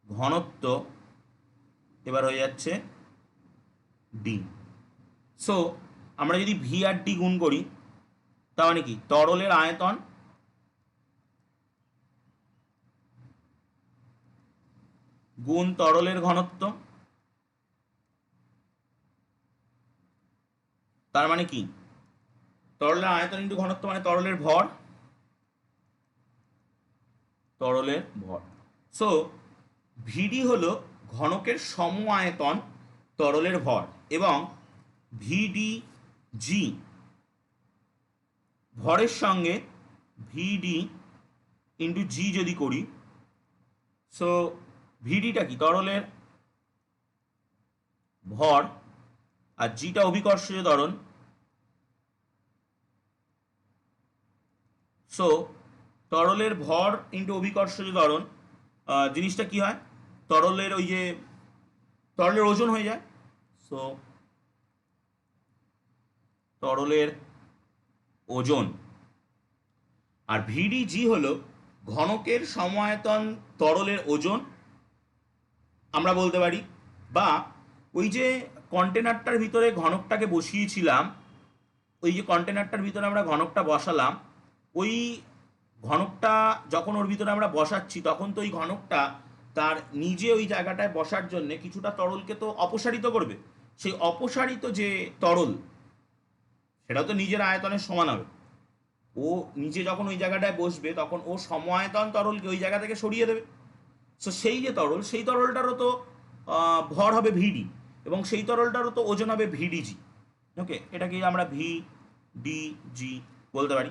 [SPEAKER 1] ঘনত্ব এবার হয়ে যাচ্ছে ডি। সো আমরা যদি ভি আর ডি গুণ করি, তার মানে কি? তরলের আয়তন গুণ তরলের ঘনত্ব, তার মানে কি? তরলের আয়তন ইন্টু ঘনত্ব মানে তরলের ভর। সো ভিডি হলো ঘনকের সম আয়তন তরলের ভর, এবং ভিডি জি ভরের সঙ্গে ভিডি ইন্টু জি যদি করি, সো ভিডিটা কি? তরলের ভর, আর জিটা অভিকর্ষজ ত্বরণ। সো তরলের ভর ইন্টু অভিকর্ষজ ত্বরণ, জিনিসটা কি হয়? তরলের ওজন হয়ে যায়। সো তরলের ওজন। আর ভিডিজি হলো ঘনকের সমায়তন তরলের ওজন আমরা বলতে পারি। বা ওই যে কন্টেনারটার ভিতরে ঘনকটাকে বসিয়েছিলাম, ওই যে কন্টেনারটার ভিতরে আমরা ঘনকটা বসালাম, ওই ঘনকটা যখন ওর ভিতরে আমরা বসাচ্ছি, তখন তো ওই ঘনকটা তার নিজে ওই জায়গাটায় বসার জন্য কিছুটা তরলকে তো অপসারিত করবে। সেই অপসারিত যে তরল, সেটা তো নিজের আয়তনের সমান হবে। ও নিজে যখন ওই জায়গাটায় বসবে, তখন ও সমায়তন তরলকে ওই জায়গা থেকে সরিয়ে দেবে। সো সেই যে তরল, সেই তরলটারও তো ভর হবে ভিডি, এবং সেই তরলটারও তো ওজন হবে ভিডিজি। ওকে, এটাকে আমরা ভিডিজি বলতে পারি।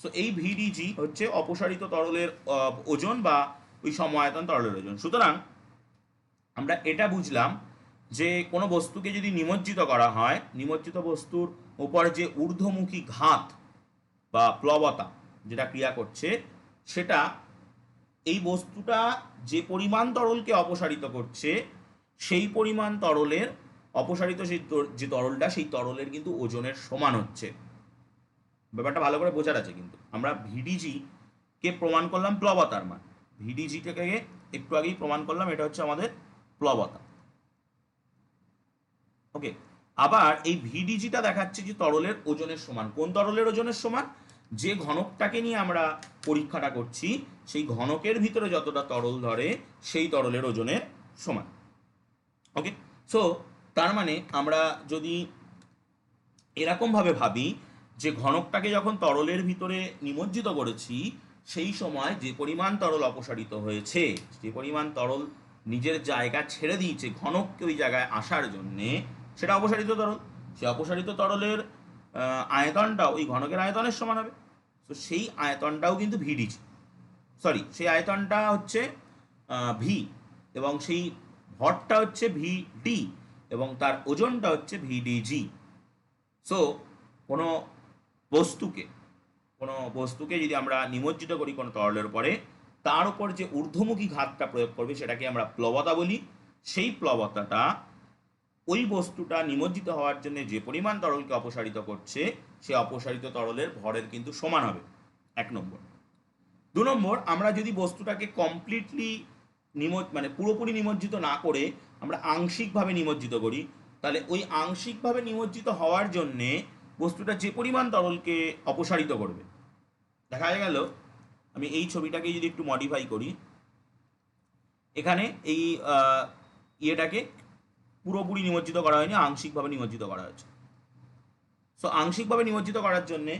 [SPEAKER 1] সো এই ভিডিজি হচ্ছে অপসারিত তরলের ওজন বা ওই সমায়তন তরলের ওজন। সুতরাং আমরা এটা বুঝলাম যে কোনো বস্তুকে যদি নিমজ্জিত করা হয়, নিমজ্জিত বস্তুর উপর যে ঊর্ধ্বমুখী ঘাত বা প্লবতা যেটা ক্রিয়া করছে, সেটা এই বস্তুটা যে পরিমাণ তরলকে অপসারিত করছে, সেই পরিমাণ তরলের অপসারিত যে তরলটা, সেই তরলের কিন্তু ওজনের সমান হচ্ছে। ব্যাপারটা ভালো করে বোঝার আছে। কিন্তু আমরা ভিডিজি কে প্রমাণ করলাম প্লবতার মান, ভিডিজিটাকে একটু আগেই প্রমাণ করলাম, এটা হচ্ছে আমাদের প্লবতা। ওকে, আবার এই ভিডিজিটা দেখাচ্ছে যে তরলের ওজনের সমান। কোন তরলের ওজনের সমান? যে ঘনকটাকে নিয়ে আমরা পরীক্ষাটা করছি, সেই ঘনকের ভিতরে যতটা তরল ধরে সেই তরলের ওজনের সমান। ওকে, সো তার মানে আমরা যদি এরকমভাবে ভাবি যে ঘনকটাকে যখন তরলের ভিতরে নিমজ্জিত করেছি, সেই সময় যে পরিমাণ তরল অপসারিত হয়েছে, যে পরিমাণ তরল নিজের জায়গা ছেড়ে দিয়েছে ঘনককে ওই জায়গায় আসার জন্যে, সেটা অপসারিত তরল। সে অপসারিত তরলের আয়তনটাও ওই ঘনকের আয়তনের সমান হবে। তো সেই আয়তনটাও কিন্তু ভিডিজি, সরি সেই আয়তনটা হচ্ছে ভি, এবং সেই ভরটা হচ্ছে ভিডি, এবং তার ওজনটা হচ্ছে ভিডিজি। সো কোনো বস্তুকে কোনো বস্তুকে যদি আমরা নিমজ্জিত করি কোনো তরলের উপরে, তার উপর যে ঊর্ধ্বমুখী ঘাতটা প্রয়োগ করবে সেটাকে আমরা প্লবতা বলি। সেই প্লবতাটা ওই বস্তুটা নিমজ্জিত হওয়ার জন্য যে পরিমাণ তরলকে অপসারিত করছে, সে অপসারিত তরলের ভরের কিন্তু সমান হবে, 1 নম্বর। 2 নম্বর, আমরা যদি বস্তুটাকে কমপ্লিটলি মানে পুরোপুরি নিমজ্জিত না করে আমরা আংশিকভাবে নিমজ্জিত করি, তাহলে ওই আংশিকভাবে নিমজ্জিত হওয়ার জন্যে বস্তুটা যে পরিমাণ তরলকে অপসারিত করবে, দেখা গেল আমি এই ছবিটাকে যদি একটু মডিফাই করি, এখানে এই ইয়েটাকে পুরোপুরি নিমজ্জিত করা হয়নি, আংশিকভাবে নিমজ্জিত করা হয়েছে। সো আংশিকভাবে নিমজ্জিত করার জন্যে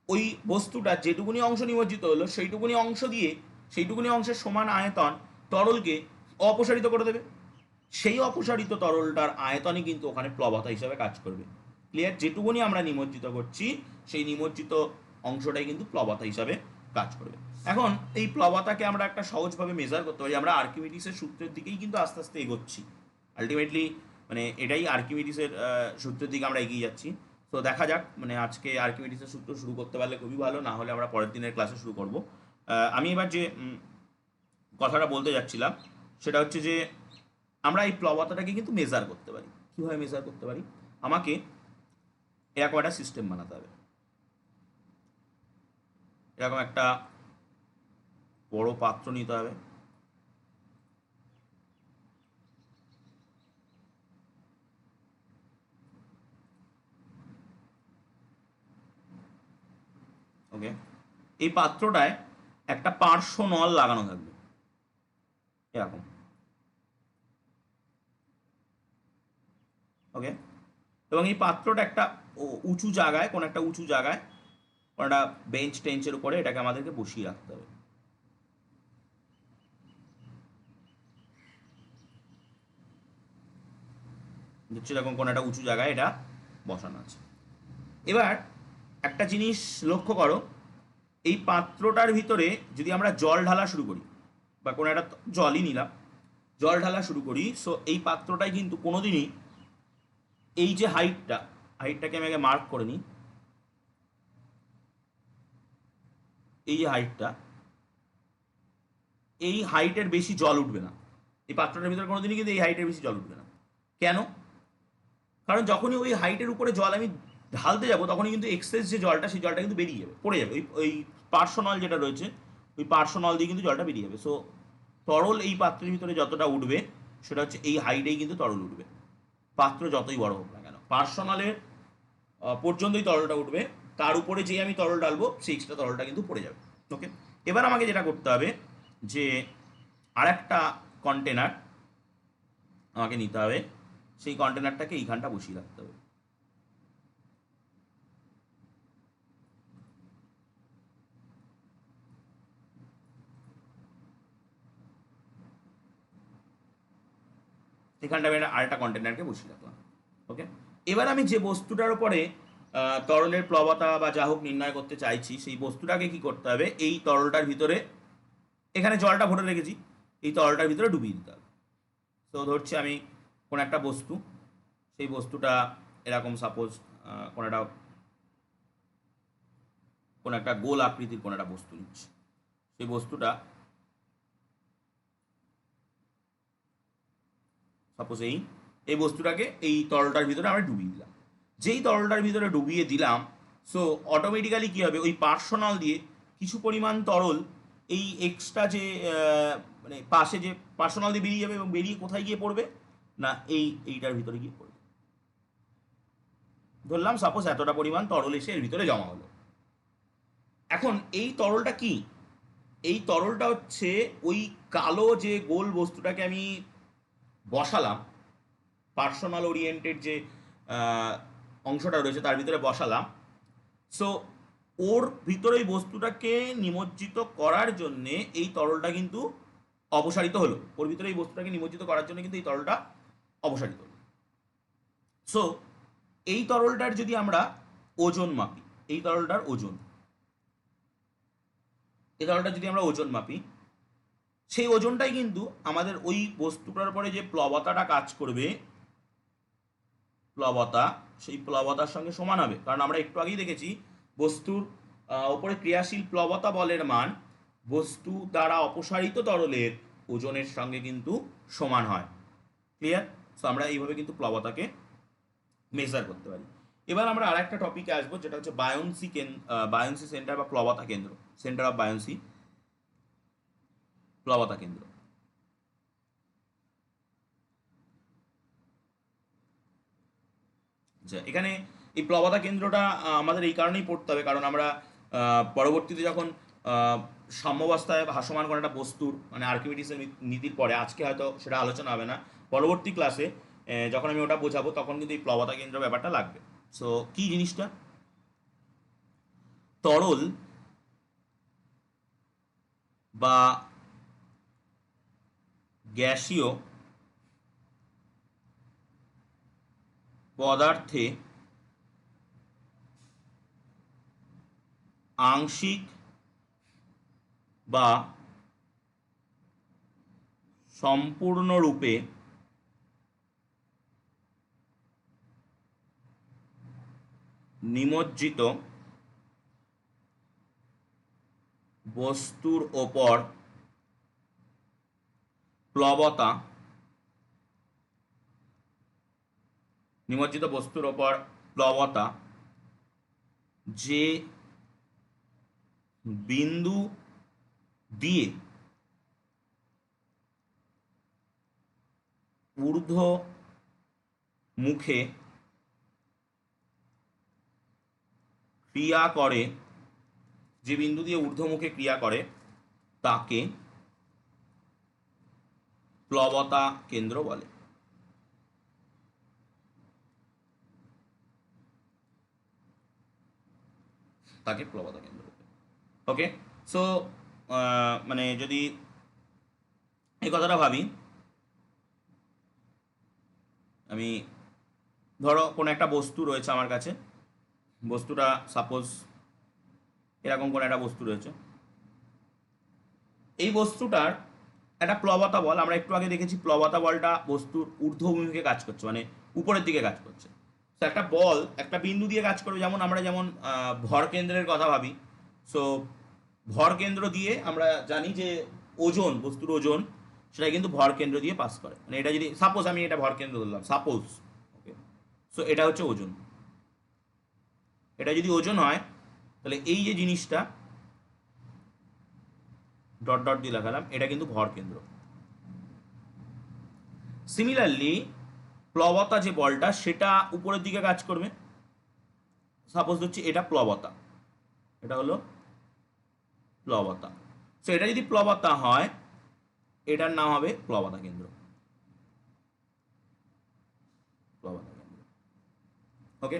[SPEAKER 1] ওই বস্তুটা যেটুকুনি অংশ নিমজ্জিত হলো সেইটুকুনি অংশের সমান আয়তন তরলকে অপসারিত করে দেবে। সেই অপসারিত তরলটার আয়তনই কিন্তু ওখানে প্লবতা হিসাবে কাজ করবে। ক্লিয়ার? যেটুকুনি আমরা নিমজ্জিত করছি সেই নিমজ্জিত অংশটাই কিন্তু প্লবতা হিসাবে কাজ করবে। এখন এই প্লবতাকে আমরা একটা সহজভাবে মেজার করতে পারি। আমরা আর্কিমিডিসের সূত্রের দিকেই কিন্তু আস্তে আস্তে এগোচ্ছি। আলটিমেটলি মানে এটাই আর্কিমিডিসের সূত্রের দিকে আমরা এগিয়ে যাচ্ছি। তো দেখা যাক, মানে আজকে আর্কিমিডিসের সূত্র শুরু করতে পারলে খুবই ভালো, না হলে আমরা পরের দিনের ক্লাসে শুরু করব। আমি এবার যে কথাটা বলতে যাচ্ছিলাম সেটা হচ্ছে যে আমরা এই প্লবতাটাকে কিন্তু মেজার করতে পারি। কীভাবে মেজার করতে পারি? আমাকে এরকম একটা সিস্টেম বানাতে হবে। এরকম একটা বড় পাত্র নিতে হবে, ওকে। এই পাত্রটায় একটা পার্শ্ব নল লাগানো থাকবে এরকম, ওকে। এবং এই পাত্রটা একটা উঁচু জায়গায়, কোনো একটা উঁচু জায়গায়, কোনো একটা বেঞ্চ টেঞ্চের উপরে এটাকে আমাদেরকে বসিয়ে রাখতে হবে। হচ্ছে এরকম কোনো একটা উঁচু জায়গায় এটা বসানো আছে। এবার একটা জিনিস লক্ষ্য করো, এই পাত্রটার ভিতরে যদি আমরা জল ঢালা শুরু করি, বা কোনো একটা জলই নিলাম, জল ঢালা শুরু করি, সো এই পাত্রটাই কিন্তু কোনোদিনই এই যে হাইটটাকে আমি আগে মার্ক করে নিই, এই যে হাইটটা, এই হাইটের বেশি জল উঠবে না। এই পাত্রটার ভিতরে কোনোদিনই কিন্তু এই হাইটের বেশি জল উঠবে না। কেন? কারণ যখনই ওই হাইটের উপরে জল আমি ঢালতে যাবো, তখনই কিন্তু এক্সেস যে জলটা, সেই জলটা কিন্তু বেরিয়ে যাবে, পড়ে যাবে। ওই পার্শ্বনল যেটা রয়েছে, ওই পার্শ্বনল দিয়ে কিন্তু জলটা বেরিয়ে যাবে। সো তরল এই পাত্রের ভিতরে যতটা উঠবে, সেটা হচ্ছে এই হাইটেই কিন্তু তরল উঠবে, পাত্র যতই বড় হোক না কেন। পার্শ্বনলের পর্যন্তই তরলটা উঠবে, তার উপরে যেই আমি তরল ডালবো সেই এক্সট্রা তরলটা কিন্তু পড়ে যাবে। ওকে। এবার আমাকে যেটা করতে হবে, যে আর একটা কন্টেনার আমাকে নিতে হবে, সেই কন্টেনারটাকে এইখানটা বসিয়ে রাখতে হবে। এখানটা আমি আরেকটা কন্টেনারকে বসিয়ে রাখলাম, ওকে। এবার আমি যে বস্তুটার উপরে তরলের প্লবতা বা যা হোক নির্ণয় করতে চাইছি, সেই বস্তুটাকে কি করতে হবে, এই তরলটার ভিতরে, এখানে জলটা ভরে রেখেছি, এই তরলটার ভিতরে ডুবিয়ে দিতে হবে। তো ধরছি আমি কোনো একটা বস্তু, সেই বস্তুটা এরকম সাপোজ কোনো একটা গোল আকৃতির কোনো একটা বস্তু নিচ্ছি। সেই বস্তুটা সাপোজ এই বস্তুটাকে এই তরলটার ভিতরে আমরা ডুবিয়ে দিলাম। যেই তরলটার ভিতরে ডুবিয়ে দিলাম, সো অটোমেটিক্যালি কী হবে, ওই পার্শ্বনল দিয়ে কিছু পরিমাণ তরল এই এক্সট্রা যে মানে পাশে যে পার্শ্বনল দিয়ে বেরিয়ে যাবে, এবং বেরিয়ে কোথায় গিয়ে পড়বে না, এইটার ভিতরে গিয়ে পড়বে। ধরলাম সাপোজ এতটা পরিমাণ তরল এসে এর ভিতরে জমা হলো। এখন এই তরলটা কি? এই তরলটা হচ্ছে ওই কালো যে গোল বস্তুটাকে আমি বসালাম, পার্সোনাল ওরিয়েন্টেড যে অংশটা রয়েছে তার ভিতরে বসালাম। সো ওর ভিতরে এই বস্তুটাকে নিমজ্জিত করার জন্যে এই তরলটা কিন্তু অপসারিত হলো, ওর ভিতরে এই বস্তুটাকে নিমজ্জিত করার জন্য কিন্তু এই তরলটা অপসারিত হলো। সো এই তরলটার যদি আমরা ওজন মাপি, এই তরলটার ওজন, এই তরলটার যদি আমরা ওজন মাপি, সেই ওজনটাই কিন্তু আমাদের ওই বস্তুটার উপরে যে প্লবতাটা কাজ করবে, প্লবতা, সেই প্লবতার সঙ্গে সমান হবে। কারণ আমরা একটু আগেই দেখেছি বস্তুর ওপরে ক্রিয়াশীল প্লবতা বলের মান বস্তু দ্বারা অপসারিত তরলের ওজনের সঙ্গে কিন্তু সমান হয়। ক্লিয়ার? সো আমরা এইভাবে কিন্তু প্লবতাকে মেজার করতে পারি। এবার আমরা আর একটা টপিকে আসবো, যেটা হচ্ছে বায়োন্সি সেন্টার বা প্লবতা কেন্দ্র, সেন্টার অফ বায়োন্সি, প্লবতা কেন্দ্র। আচ্ছা, এখানে এই প্লবতা কেন্দ্রটা আমাদের এই কারণেই পড়তে হবে, কারণ আমরা পরবর্তীতে যখন সাম্যাবস্থায় ভাসমান কোনো একটা বস্তুর মানে আর্কিমিডিসের নীতির পরে, আজকে হয়তো সেটা আলোচনা হবে না, পরবর্তী ক্লাসে যখন আমি ওটা বোঝাবো তখন কিন্তু এই প্লবতা কেন্দ্র ব্যাপারটা লাগবে। সো কি জিনিসটা? তরল বা গ্যাসীয় পদার্থে আংশিক বা সম্পূর্ণরূপে নিমজ্জিত বস্তুর ওপর প্লবতা, নিমজ্জিত বস্তুর ওপর প্লবতা যে বিন্দু দিয়ে ঊর্ধ্ব মুখে ক্রিয়া করে, যে বিন্দু দিয়ে ঊর্ধ্বমুখে ক্রিয়া করে তাকে প্লবতা কেন্দ্র বলে। তাকে প্লবতা কেন্দ্র বলে। ওকে, সো মানে যদি এই কথাটা ভাবি, আমি ধরো কোনো একটা বস্তু রয়েছে আমার কাছে, বস্তুটা সাপোজ এরকম কোনো একটা বস্তু রয়েছে, এই বস্তুটার একটা প্লবতা বল, আমরা একটু আগে দেখেছি প্লবতা বলটা বস্তুর ঊর্ধ্বমুখে কাজ করছে, মানে উপরের দিকে কাজ করছে। তো একটা বল একটা বিন্দু দিয়ে কাজ করবে, যেমন আমরা যেমন ভর কেন্দ্রের কথা ভাবি। সো ভর কেন্দ্র দিয়ে আমরা জানি যে ওজন, বস্তুর ওজন সেটা কিন্তু ভর কেন্দ্র দিয়ে পাস করে, মানে এটা যদি সাপোজ আমি এটা ভর কেন্দ্র ধরলাম সাপোজ, ওকে, সো এটা হচ্ছে ওজন। এটা যদি ওজন হয় তাহলে এই যে জিনিসটা ডট ডট দিয়ে লাগালাম, এটা কিন্তু ভর কেন্দ্র। সিমিলারলি প্লবতা যে বলটা সেটা উপরের দিকে কাজ করবে, সাপোজ হচ্ছে এটা প্লবতা, এটা হলো প্লবতা। সো এটা যদি প্লবতা হয় এটার নাম হবে প্লবতা কেন্দ্র, প্লবতা কেন্দ্র। ওকে,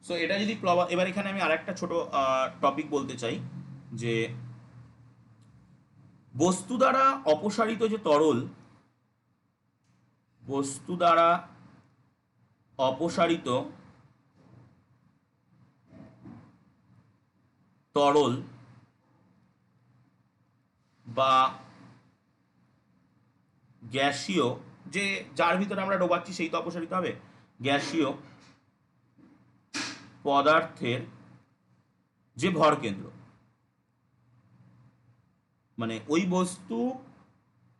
[SPEAKER 1] সো এটা যদি এবার এখানে আমি আরেকটা ছোট টপিক বলতে চাই, যে বস্তু দ্বারা অপসারিত যে তরল, বস্তু দ্বারা অপসারিত তরল বা গ্যাসীয়, যে যার ভিতরে আমরা ডোবাচ্ছি সেই তো অপসারিত হবে, গ্যাসীয় পদার্থের যে ভর কেন্দ্র, মানে ওই বস্তু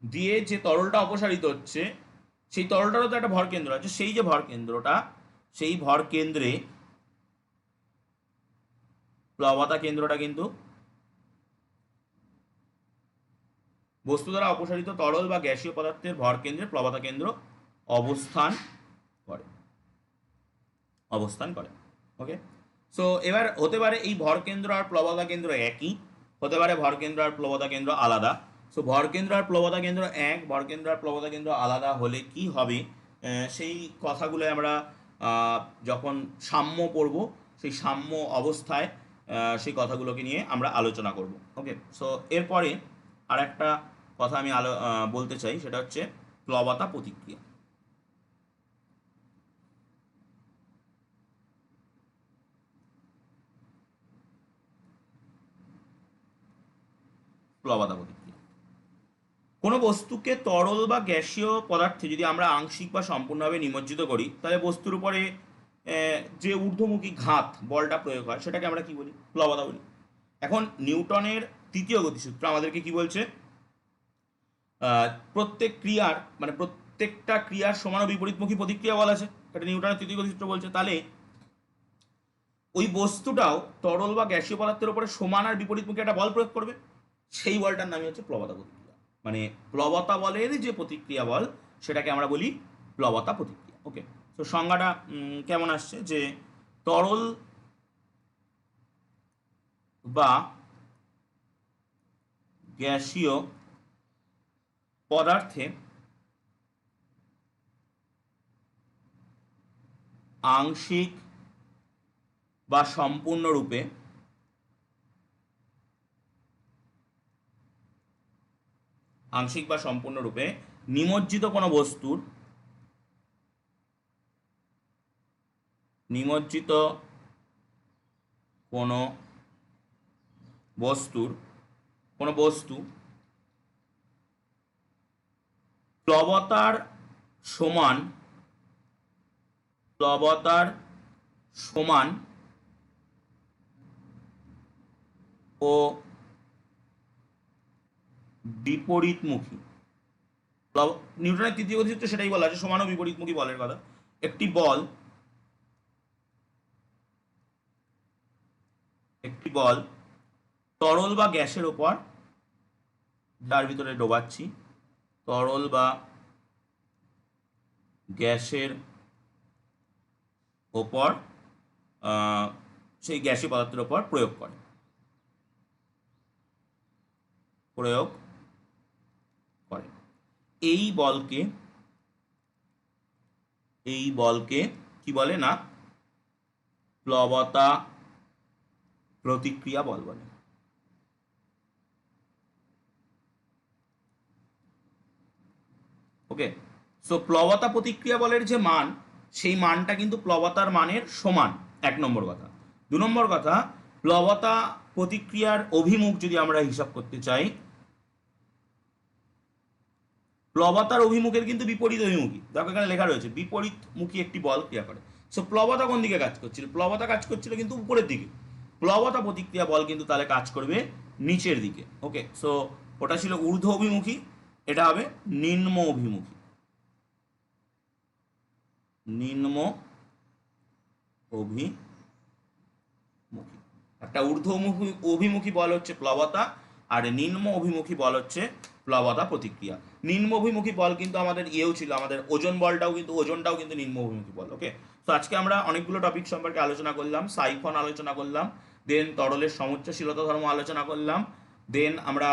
[SPEAKER 1] দিয়ে যে তরলটা অপসারিত হচ্ছে সেই তরলটারও তো একটা ভর কেন্দ্র আছে, সেই যে ভর কেন্দ্রটা, সেই ভর কেন্দ্রে প্লবতা কেন্দ্রটা কিন্তু বস্তু দ্বারা অপসারিত তরল বা গ্যাসীয় পদার্থের ভর কেন্দ্রে প্লবতা কেন্দ্র অবস্থান করে, অবস্থান করে। ওকে, সো এবার হতে পারে এই ভর কেন্দ্র আর প্লবতা কেন্দ্র একই, হতে পারে ভর কেন্দ্র আর প্লবতা কেন্দ্র আলাদা। সো ভর কেন্দ্র আর প্লবতা কেন্দ্র এক, ভর কেন্দ্র আর প্লবতা কেন্দ্র আলাদা হলে কি হবে, সেই কথাগুলো আমরা যখন সাম্য পড়ব, সেই সাম্য অবস্থায় সেই কথাগুলোকে নিয়ে আমরা আলোচনা করব। ওকে, সো এরপরে আর একটা কথা আমি বলতে চাই, সেটা হচ্ছে প্লবতা প্রতিক্রিয়া। প্লবতা প্রতিক্রিয়া, কোনো বস্তুকে তরল বা গ্যাসীয় পদার্থে যদি আমরা আংশিক বা সম্পূর্ণভাবে নিমজ্জিত করি, তাহলে বস্তুর উপরে যে ঊর্ধ্বমুখী ঘাত বলটা প্রয়োগ হয় সেটাকে আমরা কি বলি? প্লবতা বলি। এখন নিউটনের তৃতীয় গতিসূত্র আমাদেরকে কি বলছে? প্রত্যেক ক্রিয়ার মানে প্রত্যেকটা ক্রিয়ার সমান ও বিপরীতমুখী প্রতিক্রিয়া বল আছে, এটা নিউটনের তৃতীয় গতিসূত্র বলছে। তাহলে ওই বস্তুটাও তরল বা গ্যাসীয় পদার্থের উপরে সমান আর বিপরীতমুখী একটা বল প্রয়োগ করবে, সেই বলটার নামই হচ্ছে প্লবতা প্রতিক্রিয়া। মানে প্লবতা বলের যে প্রতিক্রিয়া বল সেটাকে আমরা বলি প্লবতা প্রতিক্রিয়া। ওকে, তো সংজ্ঞাটা কেমন আসছে যে তরল বা গ্যাসীয় পদার্থে আংশিক বা সম্পূর্ণরূপে নিমজ্জিত কোনো বস্তু প্লবতার সমান ও বিপরীতমুখী। নিউটনের তৃতীয় গতিসূত্রে সেটাই বলা আছে, সমান ও বিপরীতমুখী বলের কথা। একটি বল তরল বা গ্যাসের ওপর, যার ভিতরে ডোবাচ্ছি, তরল বা গ্যাসের ওপর সেই গ্যাসীয় পদার্থের ওপর প্রয়োগ করে। এই বলকে কি বলে না? প্লবতা প্রতিক্রিয়া বল বলে। ওকে, সো প্লবতা প্রতিক্রিয়া বলের যে মান, সেই মানটা কিন্তু প্লবতার মানের সমান, এক নম্বর কথা। দু নম্বর কথা, প্লবতা প্রতিক্রিয়ার অভিমুখ যদি আমরা হিসাব করতে চাই, প্লবতার অভিমুখের কিন্তু বিপরীত অভিমুখী, দেখো এখানে লেখা রয়েছে বিপরীতমুখী একটি বল ক্রিয়া করে। সো প্লবতা কোন দিকে কাজ করছিল? প্লবতা কাজ করছিল কিন্তু উপরের দিকে। প্লবতা প্রতিক্রিয়া বল কিন্তু তাহলে কাজ করবে নিচের দিকে। ওকে, সো ওটা ছিল ঊর্ধ্ব অভিমুখী, এটা হবে নিম্ন অভিমুখী। একটা ঊর্ধ্ব অভিমুখী বল হচ্ছে প্লবতা, আর নিম্ন অভিমুখী বল হচ্ছে প্লবতা প্রতিক্রিয়া। নিম্ন অভিমুখী বল কিন্তু আমাদের ছিল, আমাদের ওজনটাও কিন্তু নিম্ন অভিমুখী বল। ওকে, তো আজকে আমরা অনেকগুলো টপিক সম্পর্কে আলোচনা করলাম। সাইফন আলোচনা করলাম, দেন তরলের সমুচ্চশীলতা ধর্ম আলোচনা করলাম, দেন আমরা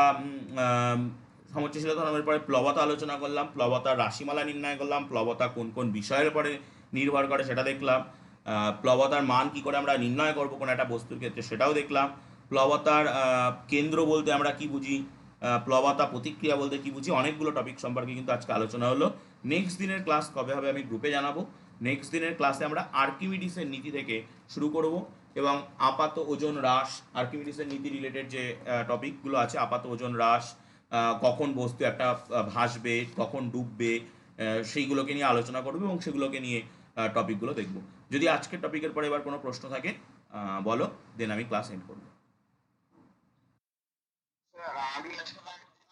[SPEAKER 1] সমুচ্চশীলতা ধর্মের পরে প্লবতা আলোচনা করলাম, প্লবতার রাশিমালা নির্ণয় করলাম, প্লবতা কোন কোন বিষয়ের উপরে নির্ভর করে সেটা দেখলাম, প্লবতার মান কি করে আমরা নির্ণয় করব কোনো একটা বস্তুর ক্ষেত্রে সেটাও দেখলাম, প্লবতার কেন্দ্র বলতে আমরা কি বুঝি, প্লবতা প্রতিক্রিয়া বলতে কি বুঝি, অনেকগুলো টপিক সম্পর্কে কিন্তু আজকে আলোচনা হলো। নেক্সট দিনের ক্লাস কবে হবে আমি গ্রুপে জানাবো। নেক্সট দিনের ক্লাসে আমরা আর্কিমিডিসের নীতি থেকে শুরু করব, এবং আপাত ওজন হ্রাস, আর্কিমিডিসের নীতি রিলেটেড যে টপিকগুলো আছে, আপাত ওজন হ্রাস, কখন বস্তু একটা ভাসবে, কখন ডুববে, সেইগুলোকে নিয়ে আলোচনা করবো, এবং সেগুলোকে নিয়ে টপিকগুলো দেখবো। যদি আজকের টপিকের পরে এবার কোনো প্রশ্ন থাকে বলো, দেন আমি ক্লাস এন্ড করবো।